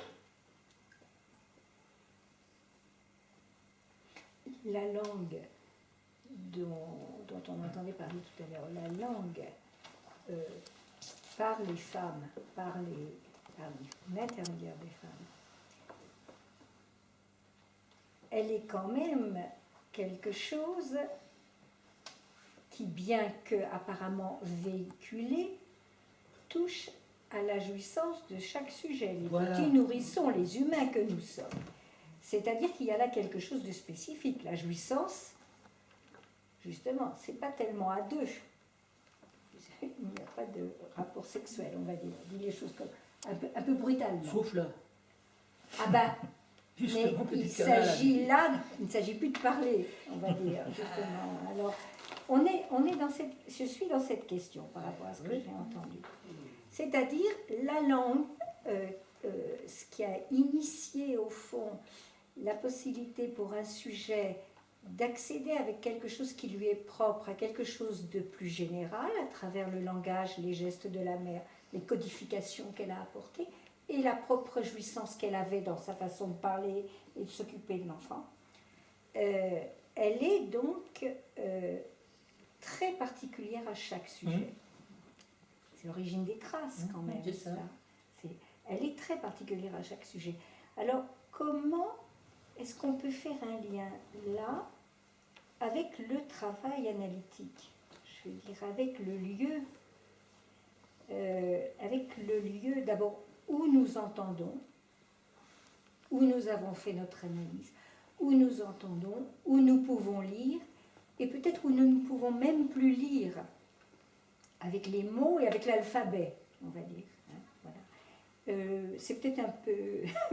La langue dont on entendait parler tout à l'heure, la langue par les femmes, par l'intermédiaire des femmes, elle est quand même quelque chose qui, bien que apparemment véhiculé, touche à la jouissance de chaque sujet, les petits nourrissons, les humains que nous sommes. C'est-à-dire qu'il y a là quelque chose de spécifique. La jouissance, justement, c'est pas tellement à deux. Il n'y a pas de rapport sexuel, on va dire. Dis les choses comme un peu brutalement. Sauf là. Ah ben, Justement, mais il s'agit là, il ne s'agit plus de parler, on va dire, justement. Alors, on est dans cette, je suis dans cette question par rapport à ce que j'ai entendu. C'est-à-dire, la langue, ce qui a initié au fond la possibilité pour un sujet d'accéder avec quelque chose qui lui est propre à quelque chose de plus général, à travers le langage, les gestes de la mère, les codifications qu'elle a apportées, et la propre jouissance qu'elle avait dans sa façon de parler et de s'occuper de l'enfant. Elle est donc très particulière à chaque sujet. C'est l'origine des traces quand même. C'est ça. Elle est très particulière à chaque sujet. Alors, comment est-ce qu'on peut faire un lien là avec le travail analytique? Je veux dire, avec le lieu d'abord où nous entendons, où nous avons fait notre analyse, où nous entendons, où nous pouvons lire, et peut-être où nous ne pouvons même plus lire, avec les mots et avec l'alphabet, on va dire. C'est peut-être un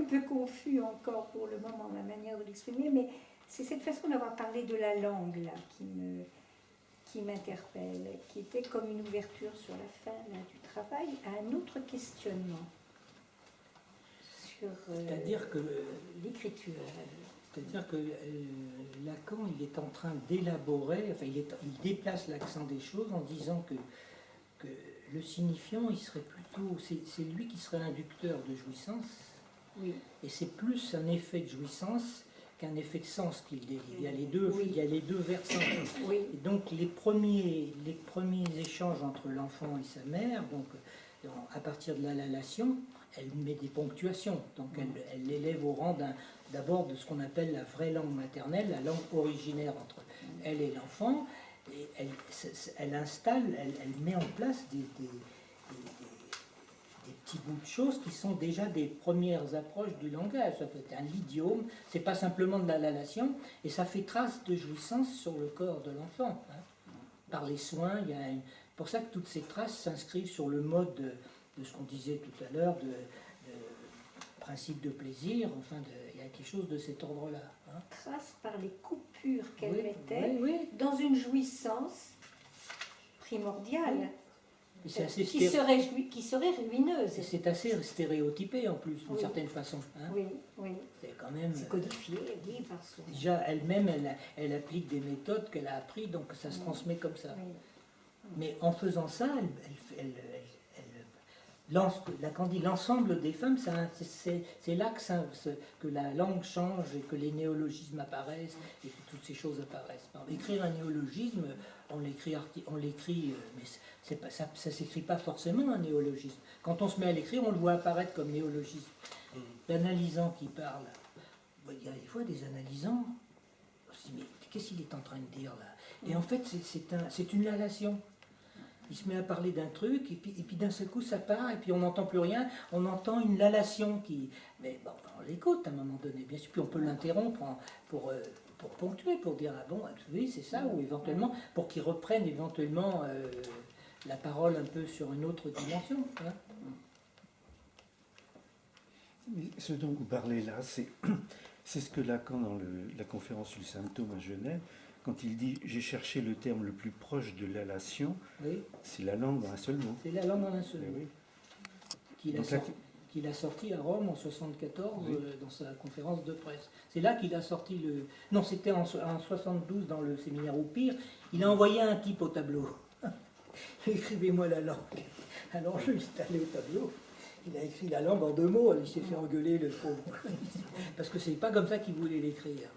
peu confus encore pour le moment, ma manière de l'exprimer, mais c'est cette façon d'avoir parlé de la langue là, qui m'interpelle, qui était comme une ouverture sur la fin là, du travail à un autre questionnement sur C'est-à-dire que l'écriture. C'est-à-dire que Lacan, il est en train d'élaborer, enfin il déplace l'accent des choses en disant que le signifiant, il serait plutôt, c'est lui qui serait l'inducteur de jouissance, Oui. et c'est plus un effet de jouissance qu'un effet de sens qu'il délivre. Il y a les deux, Oui. il y a les deux versants. Oui. Et donc les premiers échanges entre l'enfant et sa mère, donc à partir de la relation, elle met des ponctuations, donc elle l'élève au rang d'abord de ce qu'on appelle la vraie langue maternelle, la langue originaire entre elle et l'enfant. Et elle installe, elle met en place des petits bouts de choses qui sont déjà des premières approches du langage. Ça peut être un idiome, c'est pas simplement de la lalation, et ça fait trace de jouissance sur le corps de l'enfant. Hein. Par les soins, il y a pour ça que toutes ces traces s'inscrivent sur le mode de ce qu'on disait tout à l'heure, de principe de plaisir, enfin, il y a quelque chose de cet ordre-là. Hein. Trace par les coupures qu'elle mettait oui. dans une jouissance primordiale. Et c'est assez qui serait ruineuse. c'est assez stéréotypé en plus, d'une certaine façon. Hein. Oui, oui. C'est quand même. C'est codifié, oui, par son. Déjà, elle-même, elle applique des méthodes qu'elle a apprises, donc ça se transmet comme ça. Oui. Mais en faisant ça, quand on dit l'ensemble des femmes, c'est là que la langue change et que les néologismes apparaissent et que toutes ces choses apparaissent. Écrire un néologisme, on l'écrit, mais ça ne s'écrit pas forcément un néologisme. Quand on se met à l'écrire, on le voit apparaître comme néologisme. L'analysant qui parle, il y a des fois des analysants, on se dit, mais qu'est-ce qu'il est en train de dire là? Et en fait, c'est une lalation. Il se met à parler d'un truc, et puis d'un seul coup ça part, et puis on n'entend plus rien, on entend une lalation qui... Mais bon, on l'écoute à un moment donné, bien sûr, puis on peut l'interrompre pour ponctuer, pour dire, ah bon, oui, c'est ça, ou éventuellement, pour qu'il reprenne éventuellement la parole un peu sur une autre dimension. Hein. Ce dont vous parlez là, c'est ce que Lacan, dans la conférence sur le symptôme à Genève, quand il dit « j'ai cherché le terme le plus proche de l'allation », c'est la langue dans un seul mot. C'est la langue dans un seul mot. Oui. Donc qu'il a sorti à Rome en 74 dans sa conférence de presse. C'est là qu'il a sorti le... Non, c'était en 72 dans le séminaire au Pire. Il a envoyé un type au tableau. Écrivez-moi la langue. Alors je suis allé au tableau. Il a écrit la langue en 2 mots. Il s'est fait engueuler le pauvre. Parce que c'est pas comme ça qu'il voulait l'écrire.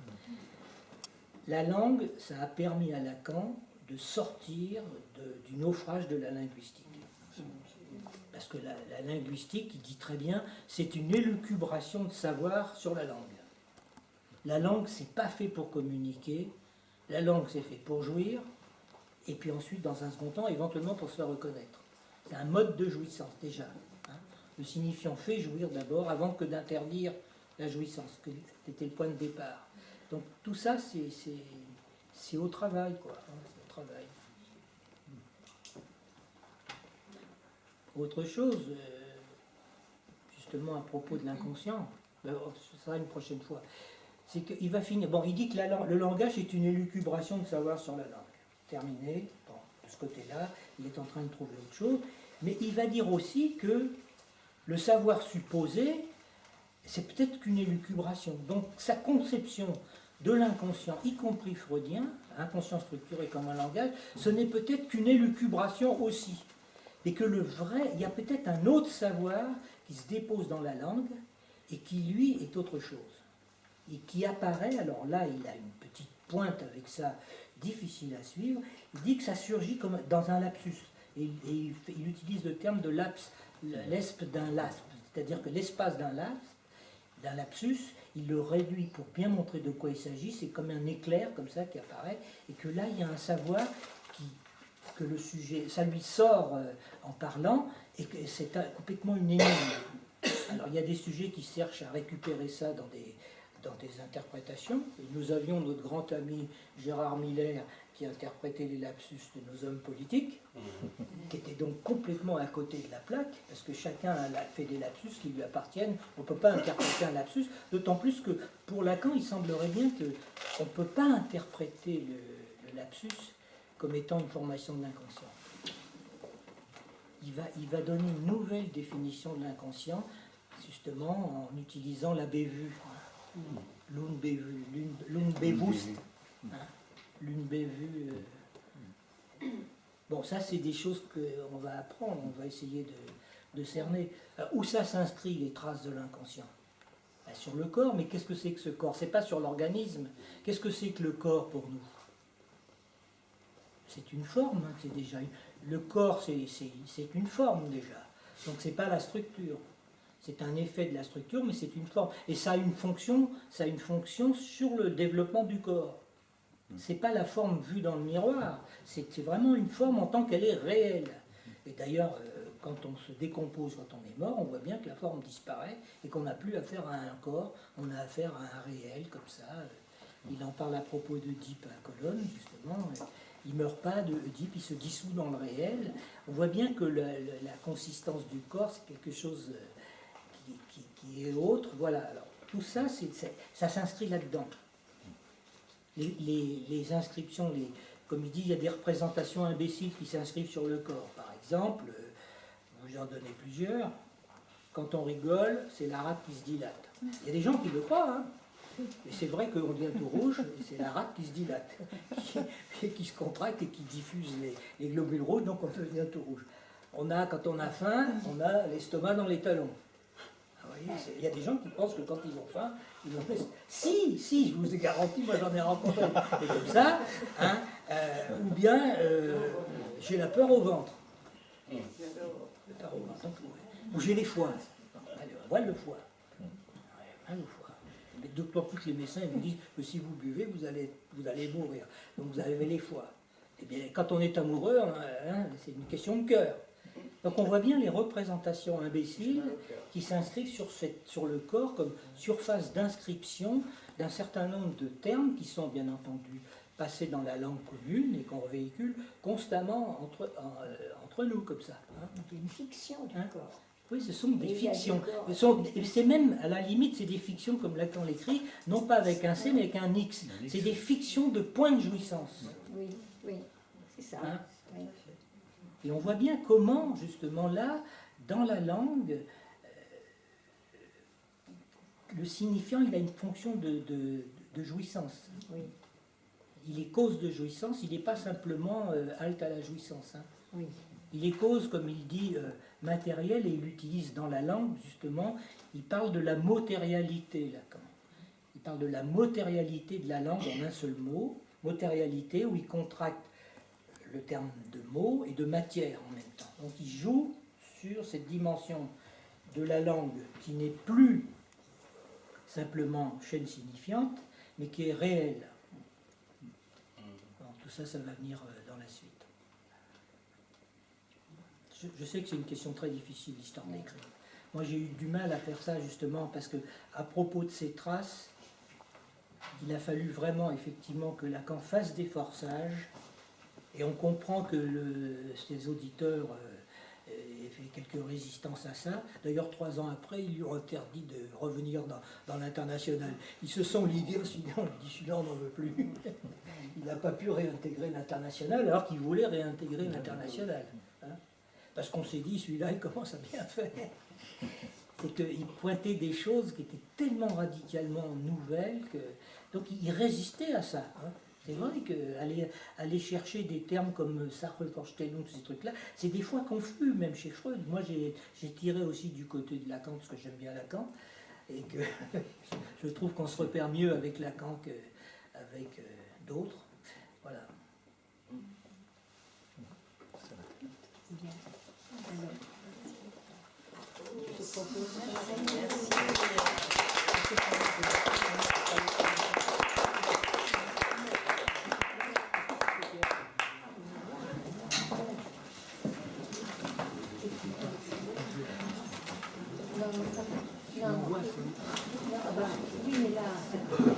La langue, ça a permis à Lacan de sortir du naufrage de la linguistique. Parce que la linguistique, il dit très bien, c'est une élucubration de savoir sur la langue. La langue, c'est pas fait pour communiquer. La langue, c'est fait pour jouir. Et puis ensuite, dans un second temps, éventuellement pour se faire reconnaître. C'est un mode de jouissance, déjà. Hein. Le signifiant fait jouir d'abord, avant que d'interdire la jouissance, que c'était le point de départ. Donc tout ça, c'est au travail, quoi. Hein, c'est au travail. Autre chose, justement à propos de l'inconscient, ce sera une prochaine fois, c'est qu'il va finir. Bon, il dit que le langage est une élucubration de savoir sur la langue. Terminé. Bon, de ce côté-là, il est en train de trouver autre chose. Mais il va dire aussi que le savoir supposé, c'est peut-être qu'une élucubration. Donc sa conception de l'inconscient, y compris freudien, inconscient structuré comme un langage, ce n'est peut-être qu'une élucubration aussi. Et que le vrai, il y a peut-être un autre savoir qui se dépose dans la langue et qui, lui, est autre chose. Et qui apparaît, alors là, il a une petite pointe avec ça, difficile à suivre, il dit que ça surgit comme dans un lapsus. Et il utilise le terme de l'esp d'un lasp, c'est-à-dire que l'espace d'un lapsus, il le réduit pour bien montrer de quoi il s'agit, c'est comme un éclair, comme ça, qui apparaît, et que là, il y a un savoir que le sujet, ça lui sort en parlant, et que c'est complètement une énigme. Alors il y a des sujets qui cherchent à récupérer ça dans des interprétations, et nous avions notre grand ami Gérard Miller qui interprétait les lapsus de nos hommes politiques, qui était donc complètement à côté de la plaque, parce que chacun a fait des lapsus qui lui appartiennent, on ne peut pas interpréter un lapsus, d'autant plus que pour Lacan, il semblerait bien qu'on ne peut pas interpréter le lapsus comme étant une formation de l'inconscient. Il va donner une nouvelle définition de l'inconscient, justement en utilisant la bévue, l'unbewusst, l'unbewusst. Bon, ça c'est des choses qu'on va apprendre, on va essayer de cerner. Où ça s'inscrit les traces de l'inconscient? Sur le corps, mais qu'est-ce que c'est que ce corps? C'est pas sur l'organisme. Qu'est-ce que c'est que le corps pour nous? C'est une forme, hein, c'est déjà le corps, c'est une forme déjà. Donc c'est pas la structure. C'est un effet de la structure, mais c'est une forme. Et ça a une fonction sur le développement du corps. C'est pas la forme vue dans le miroir, c'est vraiment une forme en tant qu'elle est réelle. Et d'ailleurs, quand on se décompose, quand on est mort, on voit bien que la forme disparaît et qu'on n'a plus affaire à un corps, on a affaire à un réel comme ça. Il en parle à propos d'Oedipe à Colonne, justement. Il ne meurt pas d'Oedipe, il se dissout dans le réel. On voit bien que la consistance du corps, c'est quelque chose qui est autre. Voilà, alors tout ça, ça s'inscrit là-dedans. Les inscriptions, comme il dit, il y a des représentations imbéciles qui s'inscrivent sur le corps. Par exemple, vous en donnez plusieurs, quand on rigole, c'est la rate qui se dilate. Il y a des gens qui le croient, hein. Et c'est vrai qu'on devient tout rouge, et c'est la rate qui se dilate, qui se contracte et qui diffuse les globules rouges, donc on devient tout rouge. Quand on a faim, on a l'estomac dans les talons. Il y a des gens qui pensent que quand ils ont faim, ils ont fait... Si, je vous ai garanti, moi j'en ai rencontré. Et comme ça, hein, ou bien j'ai la peur au ventre. Ou j'ai les foies. Allez, on voit le foie. Le foie. Mais d'autant plus que les médecins ils vous disent que si vous buvez, vous allez mourir. Donc vous avez les foies. Et bien, quand on est amoureux, hein, c'est une question de cœur. Donc on voit bien les représentations imbéciles qui s'inscrivent sur le corps comme surface d'inscription d'un certain nombre de termes qui sont bien entendu passés dans la langue commune et qu'on véhicule constamment entre nous comme ça. Hein. Une fiction du corps. Oui, ce sont des fictions. C'est même, à la limite, c'est des fictions comme Lacan l'écrit, non pas avec un C mais avec un X. C'est des fictions de points de jouissance. Oui, c'est ça. Hein? Oui. Et on voit bien comment, justement là, dans la langue, le signifiant, il a une fonction de jouissance. Oui, Il est cause de jouissance, il n'est pas simplement halte à la jouissance. Hein. oui. Il est cause, comme il dit, matérielle, et il l'utilise dans la langue, justement. Il parle de la motérialité, Lacan. Il parle de la motérialité de la langue en un seul mot. Motérialité, où il contracte le terme de mot et de matière en même temps. Donc il joue sur cette dimension de la langue qui n'est plus simplement chaîne signifiante, mais qui est réelle. Alors, tout ça, ça va venir dans la suite. Je sais que c'est une question très difficile, l'histoire de l'écrit. Moi, j'ai eu du mal à faire ça, justement, parce que, à propos de ces traces, il a fallu vraiment, effectivement, que Lacan fasse des forçages, et on comprend que ses auditeurs aient fait quelques résistances à ça. D'ailleurs, 3 ans après, ils lui ont interdit de revenir dans l'international. Ils se sont ligués, celui-là, on lui dit, celui-là, on n'en veut plus. Il n'a pas pu réintégrer l'international, alors qu'il voulait réintégrer l'international. Hein. Parce qu'on s'est dit, celui-là, il commence à bien faire. C'est qu'il pointait des choses qui étaient tellement radicalement nouvelles que... Donc il résistait à ça. Hein. C'est vrai qu'aller chercher des termes comme Sache-Vorstellung, tous ces trucs-là, c'est des fois confus, même chez Freud. Moi, j'ai tiré aussi du côté de Lacan, parce que j'aime bien Lacan, et que je trouve qu'on se repère mieux avec Lacan qu'avec d'autres. Voilà. Bien. Alors, je propose... Non, oui, mais là...